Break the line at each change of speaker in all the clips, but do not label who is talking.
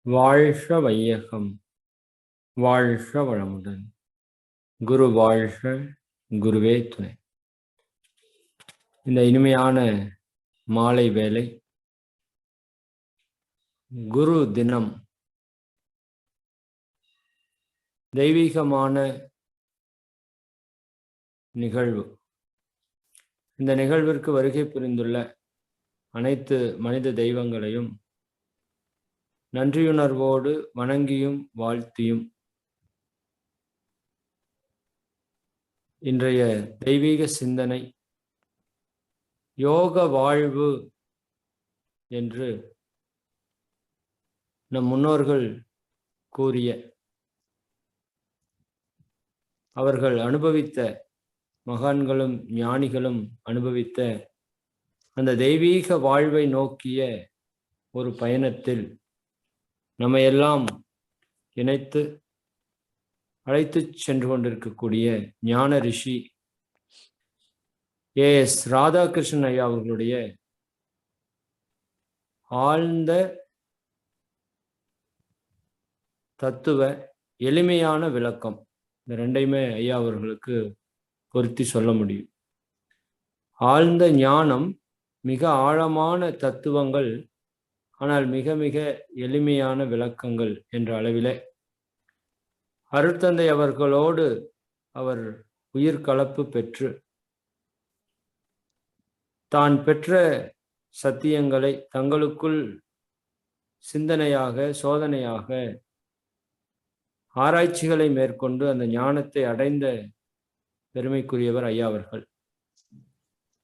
வாழ்க வையகம், வாழ்க வளமுடன். குரு வாழ்க, குருவே துணை. இந்த இனிமையான மாலை வேளை குரு தினம், தெய்வீகமான நிகழ்வு. இந்த நிகழ்விற்கு வருகை புரிந்துள்ள அனைத்து மனித தெய்வங்களையும் நன்றியுணர்வோடு வணங்கியும் வாழ்த்தியும் இன்றைய தெய்வீக சிந்தனை யோக வாழ்வு என்று நம் முன்னோர்கள் கூறிய, அவர்கள் அனுபவித்த, மகான்களும் ஞானிகளும் அனுபவித்த அந்த தெய்வீக வாழ்வை நோக்கிய ஒரு பயணத்தில் நம்மையெல்லாம் இணைத்து அழைத்து சென்று கொண்டிருக்கக்கூடிய ஞான ரிஷி ஏஎஸ் ராதாகிருஷ்ணன் ஐயா அவர்களுடைய ஆழ்ந்த தத்துவ எளிமையான விளக்கம், இந்த ரெண்டையுமே ஐயா அவர்களுக்கு பொருத்தி சொல்ல முடியும். ஆழ்ந்த ஞானம், மிக ஆழமான தத்துவங்கள், ஆனால் மிக மிக எளிமையான விளக்கங்கள் என்ற அளவிலே அருட்தந்தை அவர்களோடு அவர் உயிர் கலப்பு பெற்று தான் பெற்ற சத்தியங்களை தங்களுக்குள் சிந்தனையாக, சோதனையாக, ஆராய்ச்சிகளை மேற்கொண்டு அந்த ஞானத்தை அடைந்த பெருமைக்குரியவர் ஐயா அவர்கள்.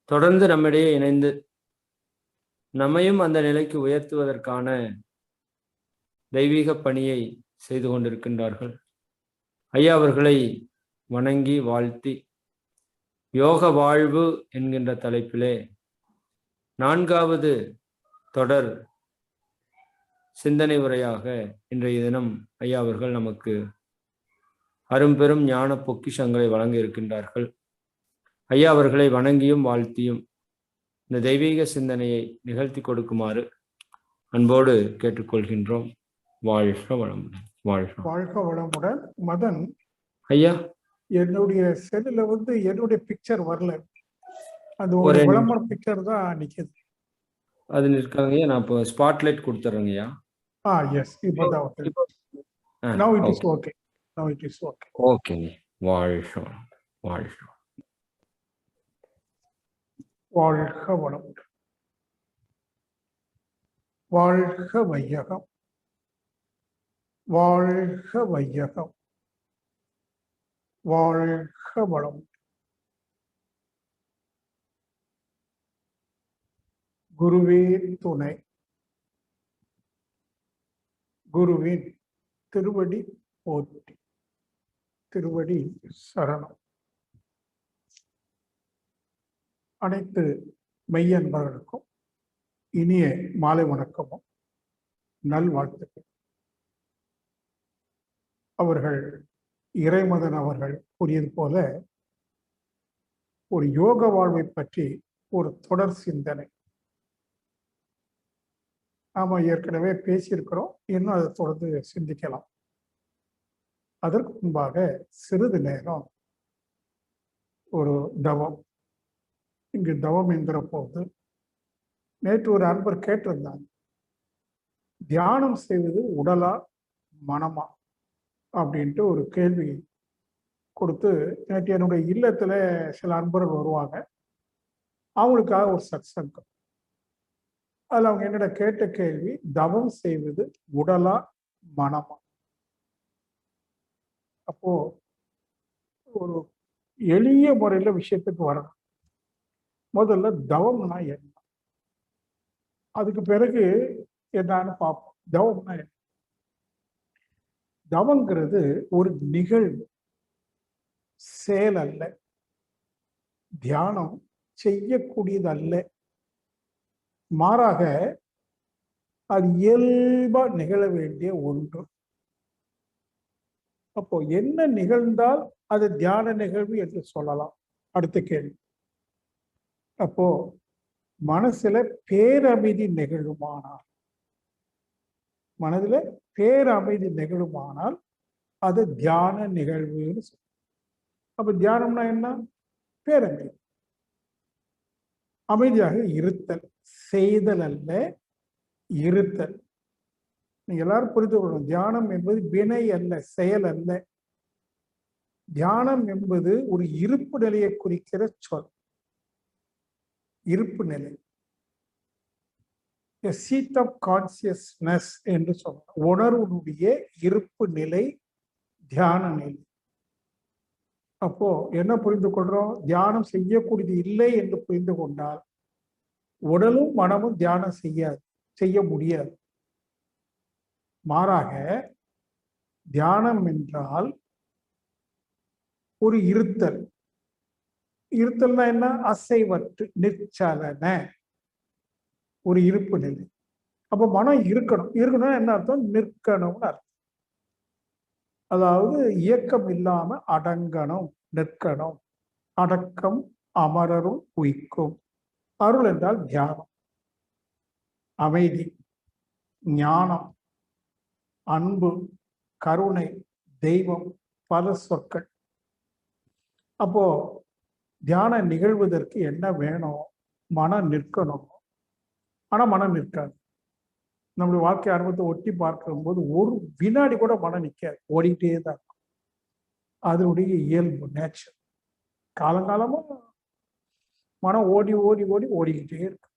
தொடர்ந்து நம்மிடையே இணைந்து நம்மையும் அந்த நிலைக்கு உயர்த்துவதற்கான தெய்வீக பணியை செய்து கொண்டிருக்கின்றார்கள். ஐயா அவர்களை வணங்கி வாழ்த்தி, யோக வாழ்வு என்கின்ற தலைப்பிலே 4வது தொடர் சிந்தனை உரையாக இன்றைய தினம் ஐயா அவர்கள் நமக்கு அரும்பெரும் ஞான பொக்கிஷங்களை வழங்க இருக்கின்றார்கள். ஐயா அவர்களை வணங்கியும் வாழ்த்தியும் இந்த தெய்வீக சிந்தனையை நிகழ்த்தி கொடுக்குமாறு அன்போடு கேட்டுக்கொள்கின்றோம். வாழ்க வளமுடன்.
வாழ்க வளமுடன். மதன்
ஐயா,
என்னுடைய செல்லுல என்னுடைய பிக்சர் வரல, அது ஒரு விளம்பர பிக்சர் தான் நிக்குது.
அது இருக்காங்க. நான் இப்போ ஸ்பாட்லைட் கொடுத்துறேங்கய்யா.
எஸ், இப்போதான் now it is okay. Now it is okay.
Okay. வாழ்க வாழ்க
வாழ்க வளமுடன். வாழ்க வையகம், வாழ்க வையகம், வாழ்க வளமுடன். குருவே துணை. குருவின் திருவடி போற்றி, திருவடி சரணம். அனைத்து மெய்யன்பர்களுக்கும் இனிய மாலை வணக்கமும் நல்வாழ்த்துக்கள். அவர்கள் இறைமதன் அவர்கள் கூறியது போல ஒரு யோக வாழ்வை பற்றி ஒரு தொடர் சிந்தனை நாம ஏற்கனவே பேசியிருக்கிறோம். இன்னும் அதை தொடர்ந்து சிந்திக்கலாம். அதற்கு முன்பாக சிறிது நேரம் ஒரு தவம். இங்கு தவம் என்கிற போது நேற்று ஒரு அன்பர் கேட்டிருந்தாங்க, தியானம் செய்வது உடலா மனமா அப்படின்ட்டு ஒரு கேள்வி கொடுத்து, நேற்று என்னுடைய இல்லத்துல சில அன்பர்கள் வருவாங்க, அவங்களுக்காக ஒரு சத்சங்கம். அதில் அவங்க என்னோட கேட்ட கேள்வி, தவம் செய்வது உடலா மனமா? அப்போ ஒரு எளிய முறையில விஷயத்துக்கு வரணும். முதல்ல தவம்னா என்ன, அதுக்கு பிறகு என்னன்னு பார்ப்போம். தவம்னா என்ன? தவங்கிறது ஒரு நிகழ்வு, செயல் அல்ல. தியானம் செய்யக்கூடியது அல்ல, மாறாக அது இயல்பா நிகழ வேண்டிய ஒன்று. அப்போ என்ன நிகழ்ந்தால் அது தியான நிகழ்வு என்று சொல்லலாம்? அடுத்த கேள்வி. அப்போ மனசுல பேரமைதி நிகழுமானால், மனதில் பேரமைதி நிகழுமானால் அது தியான நிகழ்வுன்னு சொல்லுவோம். அப்ப தியானம்னா என்ன? பேரமைதி, அமைதியாக இருத்தல், செய்தல் அல்ல, இருத்தல். நீங்க எல்லாரும் புரிந்து கொள்ளணும், தியானம் என்பது வினை அல்ல, செயல் அல்ல. தியானம் என்பது ஒரு இருப்பு நிலையை குறிக்கிற சொல். இருப்பு நிலை, சீட் ஆஃப் கான்சியஸ்னஸ் என்று சொல்லலாம். உணர்வுடைய இருப்பு நிலை தியான நிலை. அப்போ என்ன புரிந்து கொள்றோம்? தியானம் செய்யக்கூடியது இல்லை என்று புரிந்து கொண்டால் உடலும் மனமும் தியானம் செய்ய முடியாது. மாறாக தியானம் என்றால் ஒரு இருத்தல். இருத்தல்னா என்ன? அசைவற்று நிற்சலன ஒரு இருப்பு நிலை. அப்ப மனம் இருக்கணும்னா என்ன அர்த்தம்? நிற்கணும்னு அர்த்தம். அதாவது இயக்கம் இல்லாம அடங்கணும், நிற்கணும். அடக்கம் அமரரும் உய்க்கும். அருள் என்றால் தியானம், அமைதி, ஞானம், அன்பு, கருணை, தெய்வம், பல சொற்கள். அப்போ தியானம் நிகழ்வதற்கு என்ன வேணும்? மனம் நிற்கணும். ஆனா மனம் நிற்காது. நம்முடைய வாழ்க்கை அனுபவத்தை ஒட்டி பார்க்கும்போது ஒரு வினாடி கூட மனம் நிற்காது, ஓடிக்கிட்டே தான். அதனுடைய இயல்பு, நேச்சர். காலங்காலமா மனம் ஓடிக்கிட்டே இருக்கு.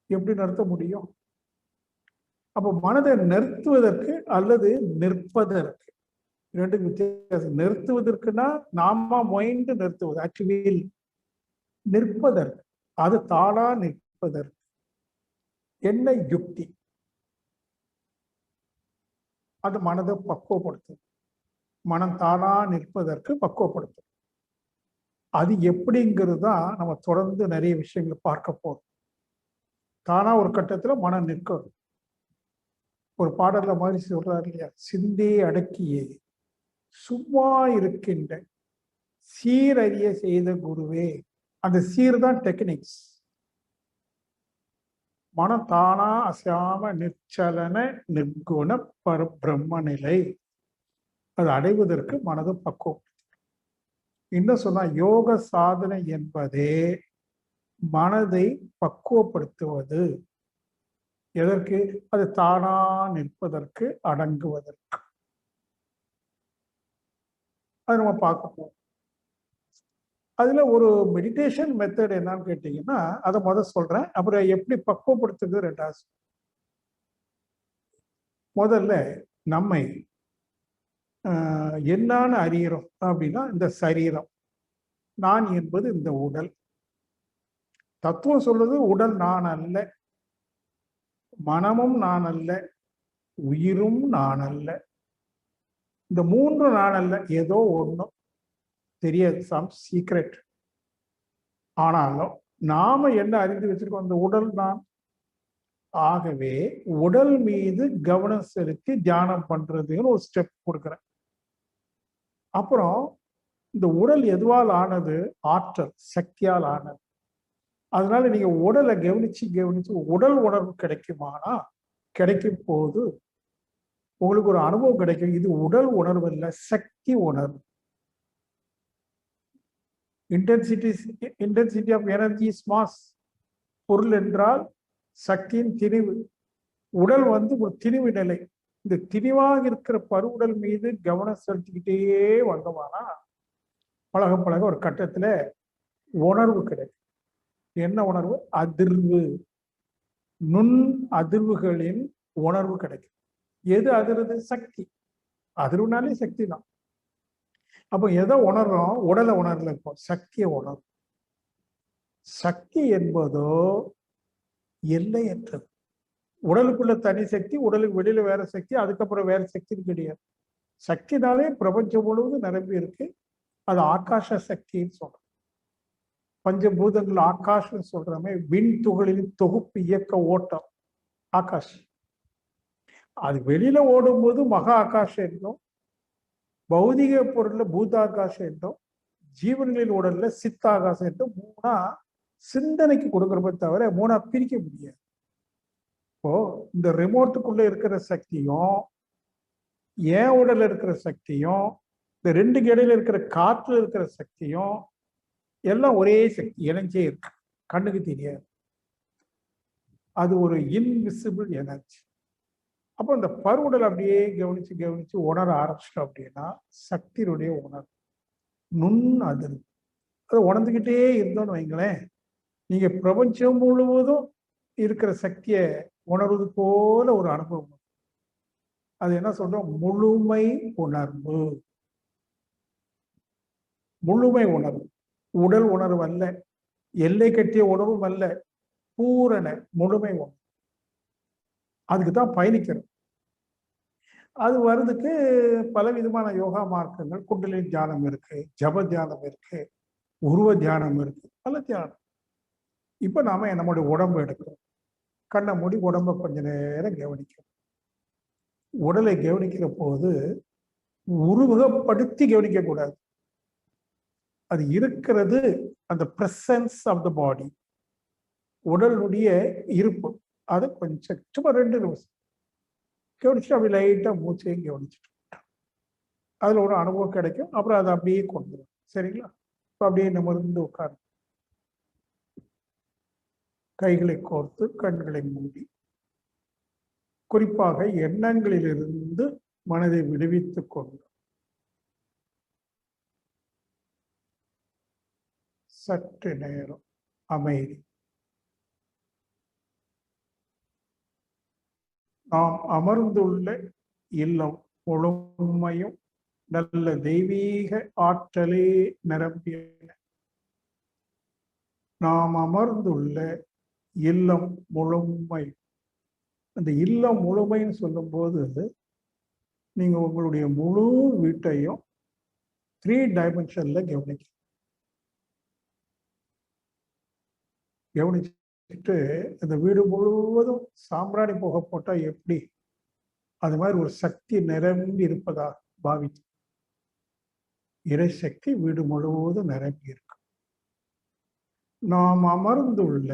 எப்படி நிறுத்த முடியும்? அப்போ மனதை நிறுத்துவதற்கு அல்லது நிற்பதற்கு ரெண்டுக்கு வித்தியாசம். நிறுத்துவதற்குன்னா நாம முயன்று நிறுத்துவது, ஆக்சுவலி நிற்பதற்கு, அது தானா நிற்பதற்கு என்ன யுக்தி? அது மனதை பக்குவப்படுத்தும். மனம் தானா நிற்பதற்கு பக்குவப்படுத்தும். அது எப்படிங்கிறது தான் நம்ம தொடர்ந்து நிறைய விஷயங்களை பார்க்க போறோம். தானா ஒரு கட்டத்துல மனம் நிற்கும். ஒரு பாடல்ல மாதிரி சொல்றாரு இல்லையா, சிந்தே அடக்கியே சும்மா இருக்கின்ற சீரறிய செய்த குருவே. அந்த சீர் தான் டெக்னிக்ஸ். மனம் தானா அசையாம நிற்சலன நிர்குண பரபிரம்ம நிலை, அது அடைவதற்கு மனது பக்குவம். இன்னும் சொன்னா யோக சாதனை என்பதே மனதை பக்குவப்படுத்துவது. எதற்கு? அது தானா நிற்பதற்கு, அடங்குவதற்கு. அது நம்ம பார்க்க போறோம். அதுல ஒரு மெடிடேஷன் மெத்தட் என்னன்னு கேட்டீங்கன்னா, அதை முதல் சொல்றேன், அப்புறம் எப்படி பக்குவப்படுத்துறது ரெண்டாவது. முதல்ல நம்மை என்னான்னு அறிகிறோம் அப்படின்னா, இந்த சரீரம் நான் என்பது இந்த உடல். தத்துவம் சொல்றது உடல் நான் அல்ல, மனமும் நான் அல்ல, உயிரும் நான் அல்ல. இந்த மூன்று நான் அல்ல, ஏதோ ஒண்ணும் தெரியாது, சம் சீக்ரெட். ஆனாலும் நாம என்ன அறிந்து வச்சிருக்கோம்? அந்த உடல் நான். ஆகவே உடல் மீது கவனம் செலுத்தி தியானம் பண்றதுன்னு ஒரு ஸ்டெப் கொடுக்குறேன். அப்புறம் இந்த உடல் எதுவால் ஆனது? ஆற்றல், சக்தியால் ஆனது. அதனால நீங்க உடலை கவனிச்சு உடல் உணர்வு கிடைக்குமானா, கிடைக்கும் போது உங்களுக்கு ஒரு அனுபவம் கிடைக்கும். இது உடல் உணர்வு இல்ல, சக்தி உணர்வு. Intensity of energy is mass. பொருள் என்றால் சக்தியின் திணிவு. உடல் ஒரு திணிவு நிலை. இந்த திணிவாக இருக்கிற பருவுடல் மீது கவனம் செலுத்திக்கிட்டே வந்தோமானா பழக பழக ஒரு கட்டத்துல உணர்வு கிடைக்கும். என்ன உணர்வு? அதிர்வு, நுண் அதிர்வுகளின் உணர்வு கிடைக்கும். எது அதிர்வு? சக்தி. அதிர்வுனாலே சக்தி தான். அப்போ எதை உணர்றோம்? உடலை உணரல, இப்போ சக்தியை உணர்றோம். சக்தி என்பதோ எல்லையற்றது. உடலுக்குள்ள தனி சக்தி, உடலுக்கு வெளியில வேற சக்தி, அதுக்கப்புறம் வேற சக்தின்னு கிடையாது. சக்தினாலே பிரபஞ்சம் முழுவதும் நிரம்பி இருக்கு. அது ஆகாஷ சக்தின்னு சொல்றோம். பஞ்சபூதங்கள் ஆகாஷ்னு சொல்றோமே, விண் துகளின் தொகுப்பு, இயக்க ஓட்டம் ஆகாஷ். அது வெளியில ஓடும்போது மகா ஆகாஷம் என்றும், பௌதிக பொருள்ல பூதாகாசம் என்றும், ஜீவன்களின் உடல்ல சித்தாகாசம் என்றும் மூணா சிந்தனைக்கு கொடுக்குறப்ப தவிர மூணா பிரிக்க முடியாது. இப்போ இந்த ரிமோட்டுக்குள்ள இருக்கிற சக்தியும் என் உடல்ல இருக்கிற சக்தியும் இந்த ரெண்டுக்கு இடையில இருக்கிற காற்றுல இருக்கிற சக்தியும் எல்லாம் ஒரே சக்தி இணைஞ்சே இருக்கு, கண்ணுக்கு தெரியாது. அது ஒரு இன்விசிபிள் எனர்ஜி. அப்போ இந்த பருவுடல் அப்படியே கவனிச்சு கவனிச்சு உணர ஆரம்பிச்சிட்டோம் அப்படின்னா சக்தியுடைய உணர்வு நுண் அதிர்வு அதை உணர்ந்துக்கிட்டே இருந்தோம்னு வைங்களேன், நீங்க பிரபஞ்சம் முழுவதும் இருக்கிற சக்தியை உணர்வது போல ஒரு அனுபவம். அது என்ன சொல்றோம்? முழுமை உணர்வு. முழுமை உணர்வு, உடல் உணர்வு அல்ல, எல்லை கட்டிய உணர்வும் அல்ல, பூரண முழுமை உணர்வு. அதுக்கு தான் பயணிக்கிறோம். அது வர்றதுக்கு பலவிதமான யோகா மார்க்கங்கள், குண்டலினி தியானம் இருக்கு, ஜப தியானம் இருக்கு, உருவ தியானம் இருக்கு, பல தியானம். இப்ப நாம நம்முடைய உடம்பு எடுக்கிறோம், கண்ணை மூடி உடம்பை கொஞ்ச நேரம் கவனிக்கிறோம். உடலை கவனிக்கிற போது உருவகப்படுத்தி கவனிக்க கூடாது. அது இருக்கிறது, அந்த பிரசன்ஸ் ஆஃப் த பாடி, உடலுடைய இருப்பு, அதை கொஞ்சம் சும்மா 2 நிமிஷம் கவனிச்சுட்டு அப்படி லைட்டா மூச்சையும் கவனிச்சுட்டு அதுல ஒரு அனுபவம் கிடைக்கும். அப்புறம் அதை அப்படியே கொண்டு வரும். சரிங்களா? இப்போ அப்படியே நிமிர்ந்து உட்காரு, கைகளை கோர்த்து கண்களை மூடி குறிப்பாக எண்ணங்களிலிருந்து மனதை விடுவித்துக் கொண்டு சற்று நேரம் அமைதி. நாம் அமர்ந்துள்ள இல்லம் முழுமையும் நல்ல தெய்வீக ஆற்றலே நிரம்பியன. நாம் அமர்ந்துள்ள இல்லம் முழுமை, அந்த இல்லம் முழுமைன்னு சொல்லும்போது நீங்க உங்களுடைய முழு வீட்டையும் 3 டைமென்ஷன்ல கவனிச்சுட்டு அந்த வீடு முழுவதும் சாம்பிராணி புகை போட்டா எப்படி அது மாதிரி ஒரு சக்தி நிரம்பி இருப்பதாக பாவித்து இறை சக்தி வீடு முழுவதும் நிரம்பி இருக்கு. நாம் அமர்ந்துள்ள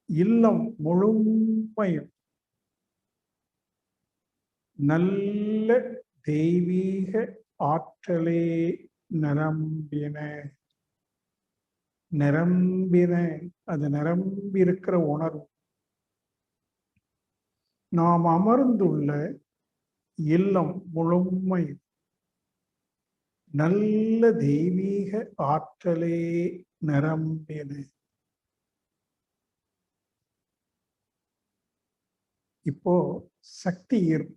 இல்லம் முழுமையும் நல்ல தெய்வீக ஆற்றலே நிரம்பின. அது நிரம்பி இருக்கிற உணர்வு. நாம் அமர்ந்துள்ள இல்லம் முழுமை நல்ல தெய்வீக ஆற்றலே நிரம்பின. இப்போ சக்தி ஈர்ப்பு.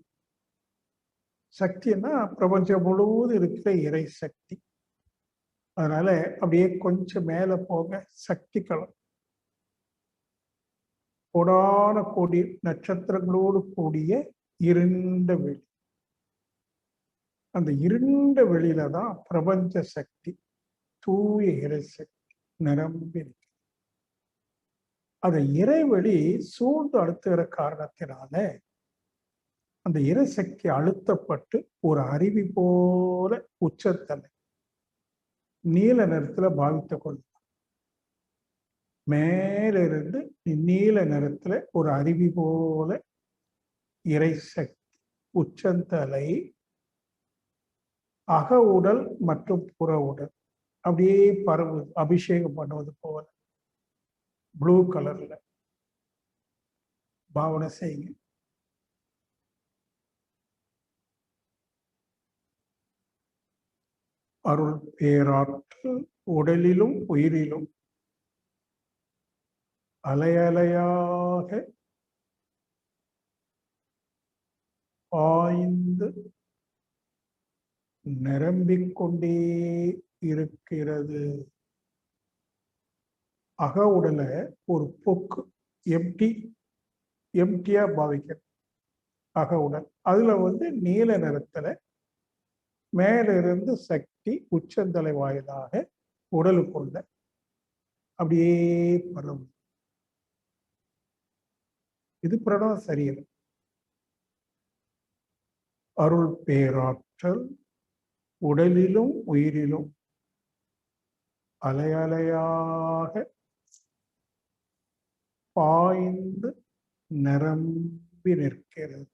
சக்தின்னா பிரபஞ்சம் முழுவதும் இருக்கிற இறை சக்தி. அதனால அப்படியே கொஞ்சம் மேல போக சக்தி களம், கோடான கோடி நட்சத்திரங்களோடு கூடிய இருண்ட வெளி. அந்த இருண்ட வெளியில தான் பிரபஞ்ச சக்தி, தூய இறை சக்தி நிரம்பி இருக்கு. அந்த இறைவெளி சூழ்ந்து அழுத்துகிற காரணத்தினால அந்த இறை சக்தி அழுத்தப்பட்டு ஒரு அருவி போல உச்சத்தலை நீல நிறத்துல பாவித்துக் கொள்ளும். மேலிருந்து நீல நிறத்துல ஒரு அருவி போல இறை சக்தி உச்சந்தலை அக உடல் மற்றும் புற உடல் அப்படியே பரவுது, அபிஷேகம் பண்ணுவது போல ப்ளூ கலர்ல பாவனை செய்யுங்க. அருள் பேராற்றல் உடலிலும் உயிரிலும் அலையலையாக பாய்ந்து நிரம்பிக் கொண்டே இருக்கிறது. அக உடலை ஒரு பொக்கு எம்டியா பாவிக்க அக உடல். அதுல நீல நிறத்துல மேலிருந்து சக்தி உச்சந்தலை வாயிலாக உடலுக்குள்ள அப்படியே பரவும். இது பிரணவம் சரியில்லை. அருள் பேராற்றல் உடலிலும் உயிரிலும் அலையலையாக பாய்ந்து நிரம்பி நிற்கிறது.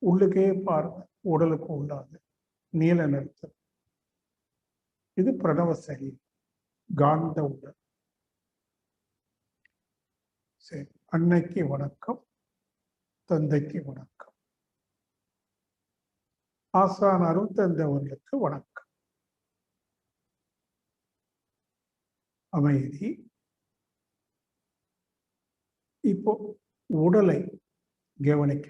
உள்ளுக்கே பாருங்க, உடலுக்கு உள்ளாது நீல நிறுத்தம். இது பிரணவ சரீரம், காந்த உடல். சரி, அன்னைக்கு வணக்கம், தந்தைக்கு வணக்கம், ஆசான் அருள் தந்தவர்களுக்கு வணக்கம். அமைதி. இப்போ உடலை கவனிக்க.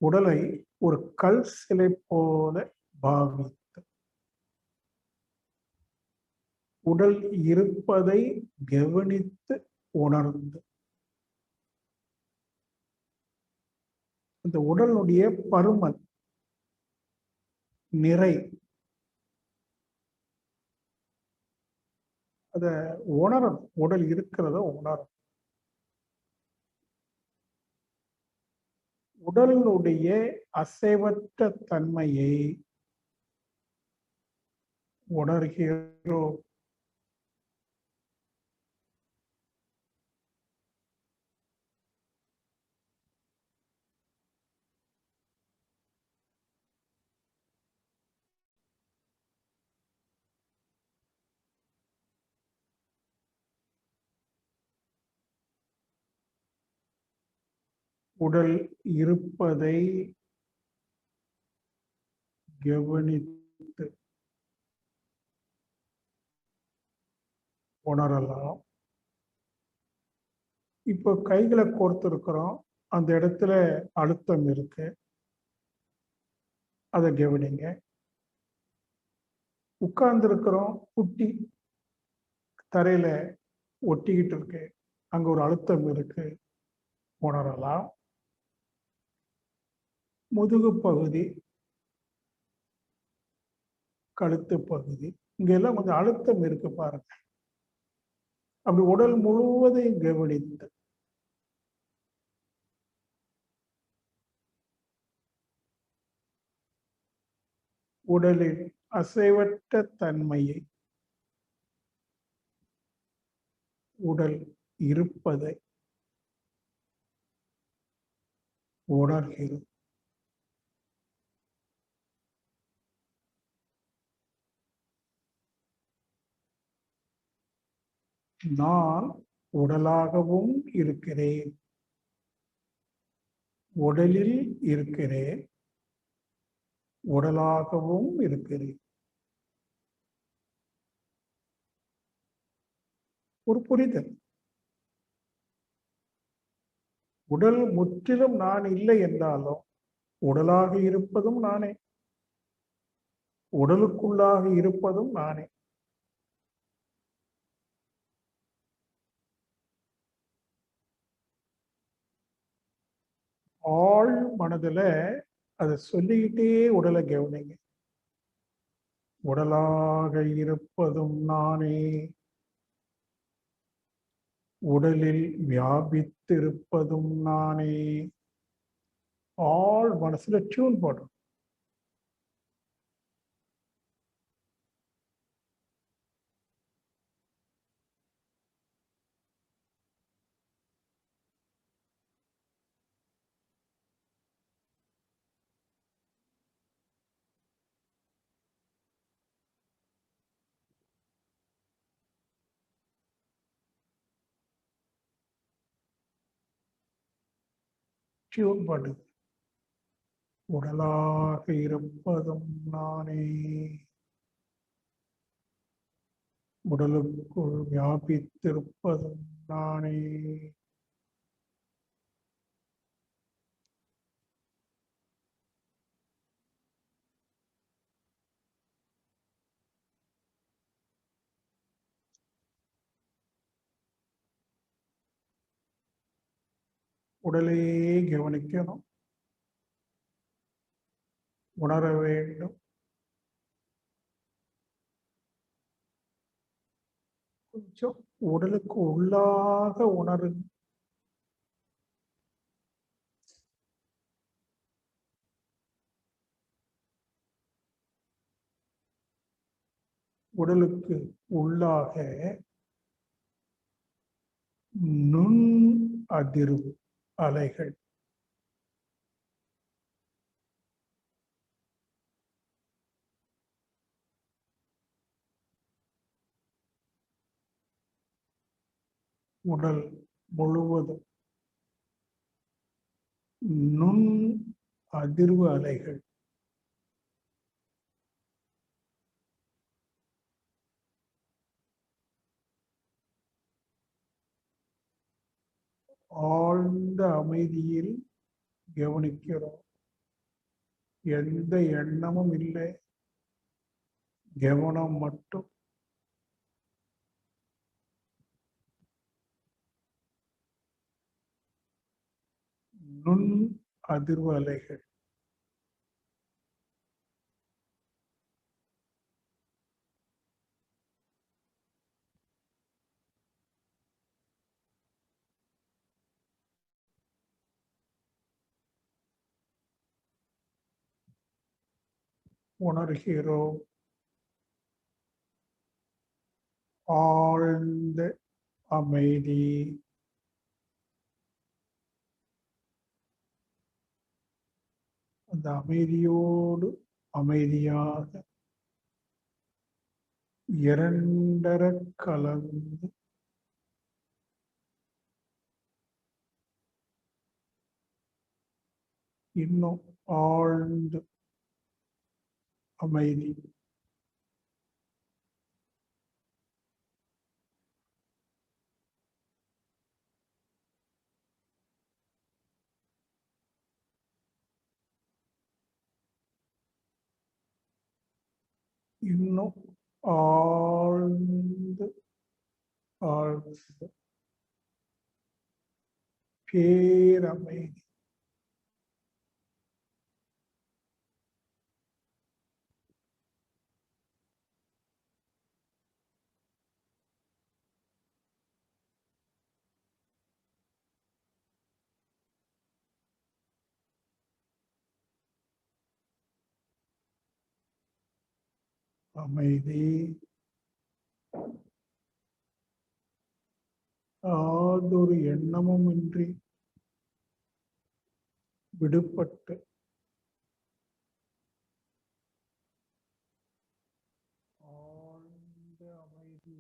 உடலை ஒரு கல் சிலை போல பாவித்து, உடல் இருப்பதை கவனித்து உணர்ந்து, இந்த உடலுடைய பருமன், நிறை, அத உணரணும். உடல் இருக்கிறத உணரணும். உடலுடைய அசைவற்ற தன்மையை உணர்கிறோம். உடல் இருப்பதை கவனித்து உணரலாம். இப்போ கைகளை கோர்த்து இருக்கிறோம், அந்த இடத்துல அழுத்தம் இருக்கு, அதை கவனிங்க. உட்கார்ந்து இருக்கிறோம், குட்டி தரையில ஒட்டிக்கிட்டு இருக்கு, அங்க ஒரு அழுத்தம் இருக்கு, உணரலாம். முதுகு பகுதி, கழுத்து பகுதி, இங்க எல்லாம் கொஞ்சம் அழுத்தம் இருக்கு பாருங்க. அப்படி உடல் முழுவதையும் கவனித்து உடலின் அசைவற்ற தன்மையை, உடல் இருப்பதை உணர்கிறோம். நான் உடலாகவும் இருக்கிறேன், உடலில் இருக்கிறேன், உடலாகவும் இருக்கிறேன். ஒரு புரிதல். உடல் முற்றிலும் நான் இல்லை என்றாலும் உடலாக இருப்பதும் நானே, உடலுக்குள்ளாக இருப்பதும் நானே. ஆழ் மனதுல அதை சொல்லிக்கிட்டே உடலை கவனிங்க. உடலாக இருப்பதும் நானே, உடலில் வியாபித்திருப்பதும் நானே. ஆழ் மனசுல டியூன் போடும். டியூன் பண்ணுது. உடலாக இருப்பதும் நானே, உடலுக்குள் வியாபித்திருப்பதும் நானே. உடலையே கவனிக்கணும், உணர வேண்டும். கொஞ்சம் உடலுக்கு உள்ளாக உணருங்க. உடலுக்கு உள்ளாக நுண் அதிர்வு அலைகள். உடல் முழுவதும் நுண் அதிர்வு அலைகள். ஆழ்ந்த அமைதியில் கவனிக்கிறோம். எந்த எண்ணமும் இல்லை, கவனம் மட்டும். நுண் அதிர்வு அலைகள். உணர்கிறோம். ஆழ்ந்த அமைதி. அந்த அமைதியோடு அமைதியாக இரண்டர கலந்து இன்னும் ஆழ்ந்த அமைதி. இன்னும் ஆழ்ந்து ஆழ்ந்த பேரமைதி. அமைதி. யாதொரு எண்ணமும் இன்றி விடுபட்டு ஆழ்ந்த அமைதி.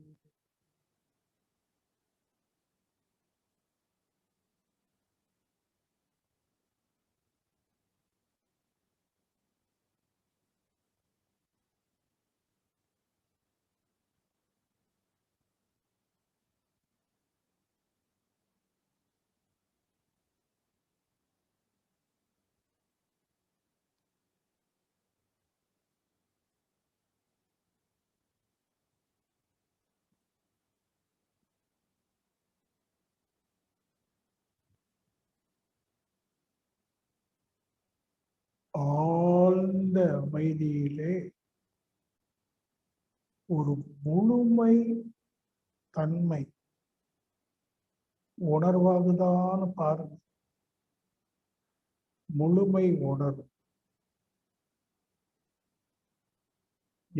ஆழ்ந்த அமைதியிலே ஒரு முழுமை தன்மை உணர்வாகுதான் பாருங்க. முழுமை உணர்வு.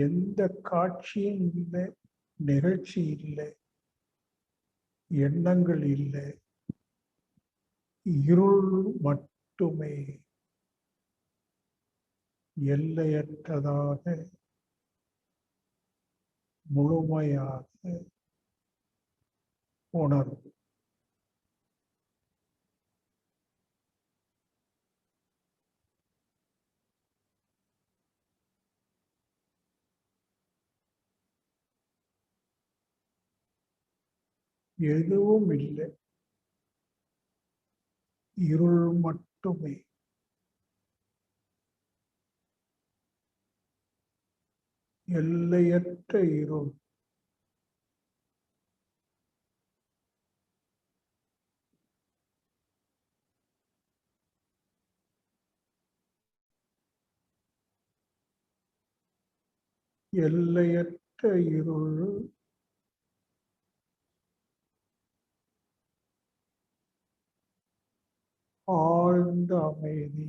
எந்த காட்சியும் இல்லை, நிகழ்ச்சி இல்லை, எண்ணங்கள் இல்லை, இருள் மட்டுமே. எல்லையற்றதாக முழுமையாக உணர்வு. எதுவும் இல்லை, இருள் மட்டுமே. எல்லையற்ற இருள். எல்லையற்ற இருள். ஆழ்ந்த அமைதி.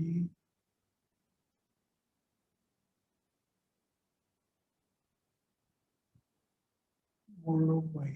முழுமை.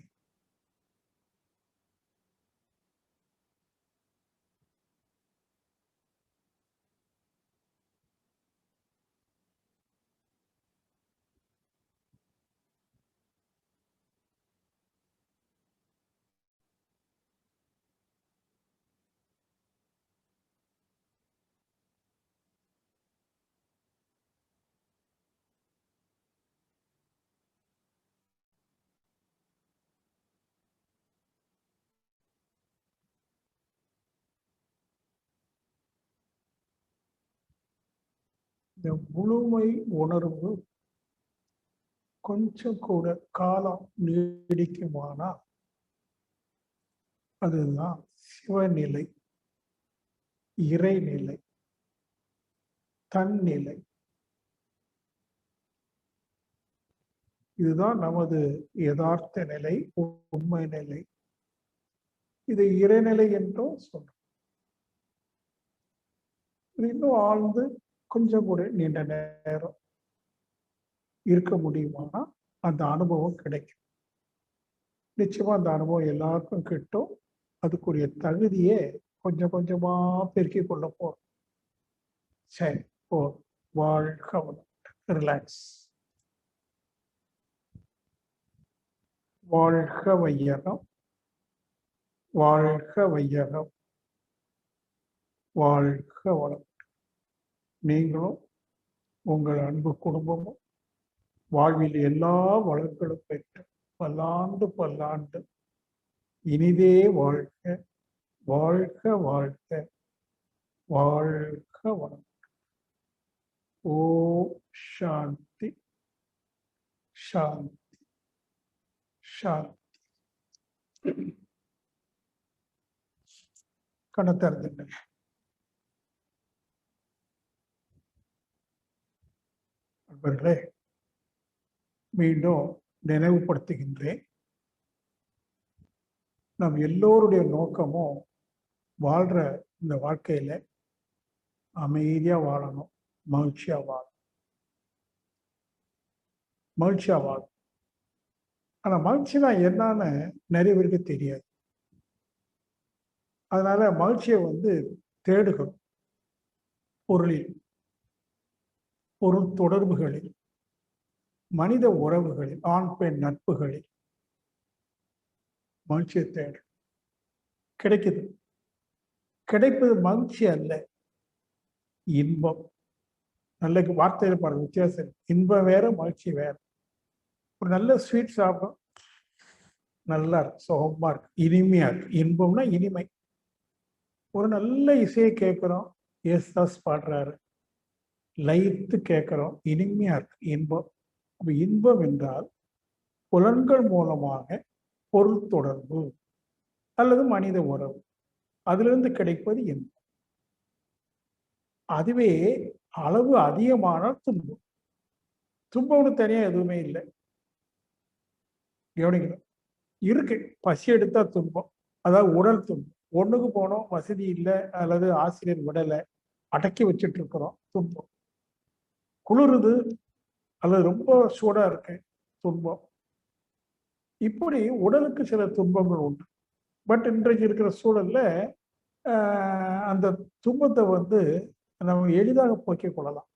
இந்த முழுமை உணர்வு கொஞ்சம் கூட காலம் நீடிக்குமானா அதுதான் சிவநிலை, இறைநிலை, தன்னிலை. இதுதான் நமது யதார்த்த நிலை, உண்மை நிலை. இது இறைநிலை என்றும் சொல்றோம். இது இன்னும் ஆழ்ந்து கொஞ்சம் கூட நீண்ட நேரம் இருக்க முடியுமானா அந்த அனுபவம் கிடைக்கும். நிச்சயமா அந்த அனுபவம் எல்லாருக்கும் கிட்டும். அதுக்குரிய தகுதியே கொஞ்சம் கொஞ்சமா பெருக்கிக் கொள்ள போறோம். சரி, ஓ வாழ்க வளமுடன். ரிலாக்ஸ். வாழ்க வையகம், வாழ்க வையகம், வாழ்க வளம். நீங்களும் உங்கள் அன்பு குடும்பமும் வாழ்வில் எல்லா வளங்களும் பெற்று பல்லாண்டு பல்லாண்டு இனிதே வாழ்க, வாழ்க வாழ்க, வாழ்க வளம். ஓம் சாந்தி சாந்தி சாந்தி. கணத்தருந்துங்கள். நண்பர்களே, மீண்டும் நினைவுபடுத்துகின்றேன். நம் எல்லோருடைய நோக்கமும் வாழ்ற இந்த வாழ்க்கையில அமைதியா வாழணும், மகிழ்ச்சியா வாழணும், மகிழ்ச்சியா வாழணும். ஆனா மகிழ்ச்சினா என்னன்னு நிறைய பேருக்கு தெரியாது. அதனால மகிழ்ச்சியை தேடுகிறோம். பொருளில், பொருள் தொடர்புகளில், மனித உறவுகளில், ஆண் பெண் நட்புகளில் மகிழ்ச்சியை தேடு. கிடைக்குது. கிடைப்பது மகிழ்ச்சி அல்ல, இன்பம். நல்ல வார்த்தையில பாருங்க வித்தியாசம். இன்பம் வேற, மகிழ்ச்சி வேற. ஒரு நல்ல ஸ்வீட் சாப்பிடும், நல்லா இருக்கு, சுகமா இருக்கு, இனிமையா இருக்கு. இன்பம்னா இனிமை. ஒரு நல்ல இசையை கேட்கிறோம், ஏசுதாஸ் பாடுறாரு, லயித்து கேட்கிறோம், இனிமையா இருக்கு, இன்பம். அப்ப இன்பம் என்றால் புலன்கள் மூலமாக பொருள் தொடர்பு அல்லது மனித உறவு, அதிலிருந்து கிடைப்பது இன்பம். அதுவே அளவு அதிகமான துன்பம். துன்பம்னு தனியா எதுவுமே இல்லை. கவனிக்கணும். இருக்கு, பசி எடுத்தா துன்பம், அதாவது உடல் துன்பம். ஒண்ணுக்கு போனோம், வசதி இல்லை, அல்லது ஆசிரியர் விடலை, அடக்கி வச்சுட்டு இருக்கிறோம், துன்பம். குளிருது அல்லது ரொம்ப சூடா இருக்கு, துன்பம். இப்படி உடலுக்கு சில துன்பங்கள் உண்டு. பட் இன்றைக்கு இருக்கிற சூழல்ல அந்த துன்பத்தை நம்ம எளிதாக போக்கிக் கொள்ளலாம்.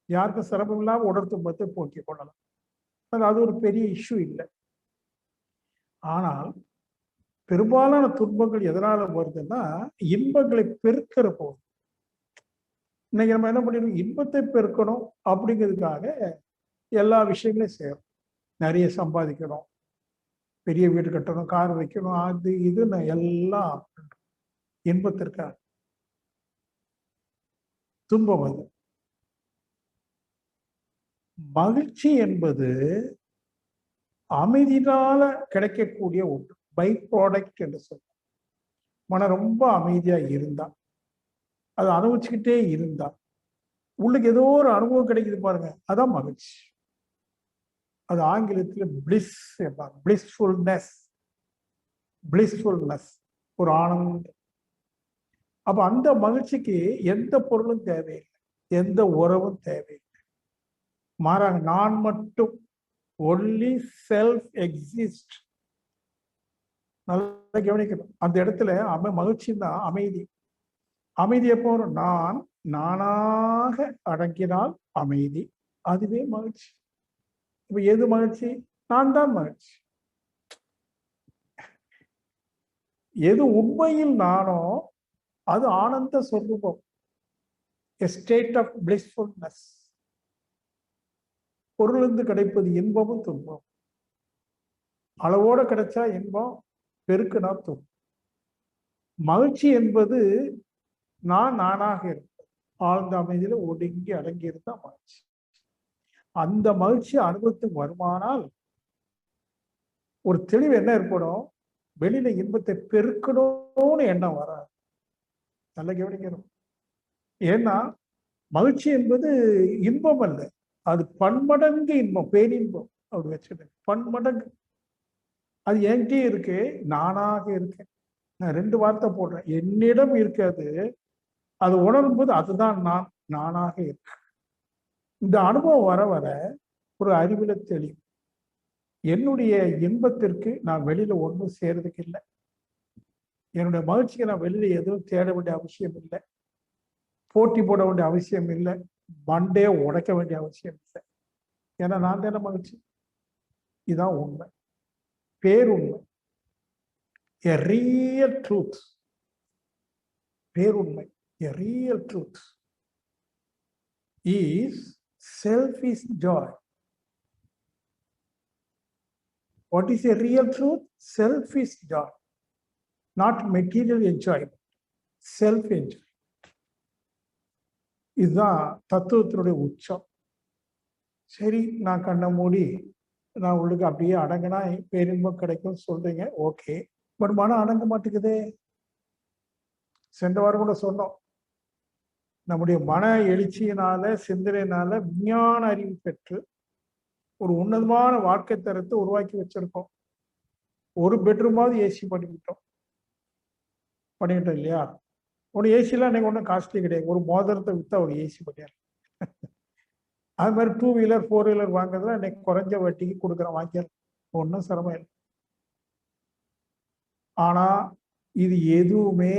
யாருக்கும் சிரமம் இல்லாமல் உடல் துன்பத்தை போக்கிக் கொள்ளலாம். அது ஒரு பெரிய இஷ்யூ இல்லை. ஆனால் பெரும்பாலான துன்பங்கள் எதனால வருதுன்னா இன்பங்களை பெருக்கிற போது. இன்னைக்கு நம்ம என்ன பண்ணிருக்கோம், இன்பத்தை பெருக்கணும் அப்படிங்கிறதுக்காக எல்லா விஷயங்களையும் செய்யறோம். நிறைய சம்பாதிக்கணும், பெரிய வீடு கட்டணும், கார் வைக்கணும், அது இதுன்னு எல்லாம் இன்பத்திற்காக. துன்பம் அது. மகிழ்ச்சி என்பது அமைதியினால கிடைக்கக்கூடிய ஒன்று, பை ப்ராடக்ட் என்று சொல்றோம். மனம் ரொம்ப அமைதியா இருந்தா, அதை அனுபவிச்சுக்கிட்டே இருந்தா, உள்ளுக்கு ஏதோ ஒரு அனுபவம் கிடைக்குது பாருங்க, அதான் மகிழ்ச்சி. அது ஆங்கிலத்தில் பிளிஸ், பிளிஸ்ஃபுல்னஸ், பிளிஸ்ஃபுல்னஸ், ஒரு ஆனந்தம். அப்ப அந்த மகிழ்ச்சிக்கு எந்த பொருளும் தேவையில்லை, எந்த உறவும் தேவையில்லை. மாறாக நான் மட்டும், ஒன்லி செல்ஃப் எக்ஸிஸ்ட். நல்லா கவனிக்கணும். அந்த இடத்துல மகிழ்ச்சின்னா அமைதி. அமைதி எப்போ வரும்? நான் நானாக அடங்கினால் அமைதி, அதுவே மகிழ்ச்சி. இப்ப எது மகிழ்ச்சி? நான் தான் மகிழ்ச்சி. எது உண்மையில் நானோ அது ஆனந்த சொரூபம், a state of blissfulness. பொருளிலிருந்து கிடைப்பது இன்பமும் துன்பம். அளவோட கிடைச்சா இன்பம், பெருக்குனா துன்பம். மகிழ்ச்சி என்பது நான் நானாக இருப்பது, ஆழ்ந்த அமைதியில ஒடுங்கி அடங்கி இருந்தா மகிழ்ச்சி. அந்த மகிழ்ச்சி அனுபவத்துக்கு வருமானால் ஒரு தெளிவு என்ன ஏற்படும்? வெளியில இன்பத்தை பெருக்கணும்னு எண்ணம் வராது. நல்ல கவனிக்கணும். ஏன்னா மகிழ்ச்சி என்பது இன்பம் அல்ல, அது பன்மடங்கு இன்பம், பேரின்பம். அப்படி வச்சுட்டு பன்மடங்கு அது என்கிட்டயே இருக்கு, நானாக இருக்கேன். நான் 2 வார்த்தை போடுறேன். என்னிடம் இருக்காது, அது உணரும் போது அதுதான் நான், நானாக இருக்கேன். இந்த அனுபவம் வர வர ஒரு அறிவுல தெளிவு. என்னுடைய இன்பத்திற்கு நான் வெளியில ஒன்றும் செய்யறதுக்கு இல்லை. என்னுடைய மகிழ்ச்சிக்கு நான் வெளியில எதுவும் தேட வேண்டிய அவசியம் இல்லை. போட்டி போட வேண்டிய அவசியம் இல்லை. மண்டையை உடைக்க வேண்டிய அவசியம் இல்லை. ஏன்னா நான் தானே மகிழ்ச்சி. இதுதான் உண்மை, பேருண்மை. A real truth. பேருண்மை, a real truth is self is joy. What is a real truth? Self is joy, not material enjoyment, self enjoyment. இதுதான் தத்துவத்தினுடைய உச்சம். சரி, நான் கண்ணை மூடி நான் உங்களுக்கு அப்படியே அடங்கினா பேரின்பம் கிடைக்கும் சொல்றீங்க, ஓகே. பட் மனம் அடங்க மாட்டேங்குதே. சென்ற வாரம் கூட சொன்னோம், நம்முடைய மன எழுச்சியினால, சிந்தனையினால விஞ்ஞான அறிவு பெற்று ஒரு உன்னதமான வாழ்க்கை தரத்தை உருவாக்கி வச்சிருக்கோம். ஒரு பெட்ரூமாவது ஏசி பண்ணிக்கிட்டோம் இல்லையா? ஒரு ஏசிலாம் இன்னைக்கு ஒன்றும் காஸ்ட்லி கிடையாது. ஒரு மோதிரத்தை வித்தா ஒரு ஏசி பண்ணிடலாம். அது மாதிரி 2 வீலர் 4 வீலர் வாங்குறதுல இன்னைக்கு குறைஞ்ச வட்டிக்கு கொடுக்குறோம், வாங்கிடலாம், ஒன்றும் சிரமம் இல்லை. ஆனா இது எதுவுமே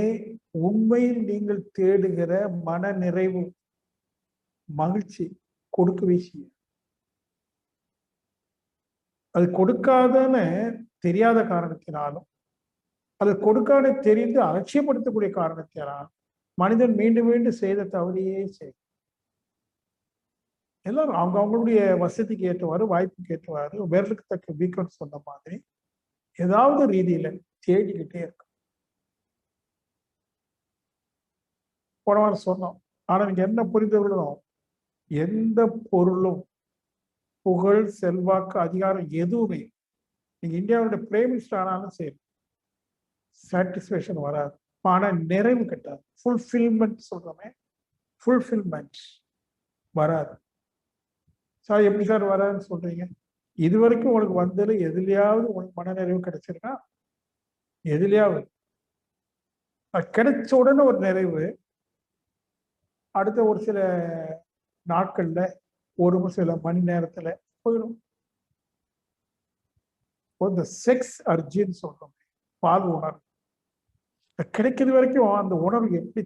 உண்மையில் நீங்கள் தேடுகிற மன நிறைவு, மகிழ்ச்சி கொடுக்கவே செய்யும். அது கொடுக்காதன்னு தெரியாத காரணத்தினாலும், அது கொடுக்காத தெரிந்து அலட்சியப்படுத்தக்கூடிய காரணத்தினாலும் மனிதன் மீண்டும் மீண்டும் செய்த தவறையே செய்யும். எல்லாரும் அவங்களுடைய வசதிக்கு ஏற்றவாறு, வாய்ப்புக்கு ஏற்றவாறு, விரலுக்கு தக்க வீக்கெண்ட் சொன்ன மாதிரி ஏதாவது ரீதியில தேடிக்கிட்டே இருக்கும். போன வாரம் சொன்னோம். ஆனா நீங்க என்ன புரிந்து கொள்ளணும்? எந்த பொருளும், புகழ், செல்வாக்கு, அதிகாரம் எதுவுமே நீங்க இந்தியாவுடைய பிரைம் மினிஸ்டர் ஆனாலும் சரி சாட்டிஸ்பேக்ஷன் வராது, ஆனா நிறைவு கட்டாது. ஃபுல்ஃபில்மெண்ட் சொல்றோமே, ஃபுல்ஃபில்மெண்ட் வராது. சார் எப்படி சார் வராதுன்னு சொல்றீங்க? இது வரைக்கும் உங்களுக்கு வந்ததுல எதுலையாவது உங்களுக்கு மனநிறைவு கிடைச்சிருக்கா? எதுலையாவது கிடைச்ச உடனே ஒரு நிறைவு, அடுத்த ஒரு சில நாட்கள்ல, ஒரு சில மணி நேரத்துல போயிடும். இந்த செக்ஸ் அர்ஜின்னு சொல்றோம், பால் உணர்வு கிடைக்கிறது வரைக்கும் அந்த உணர்வு எப்படி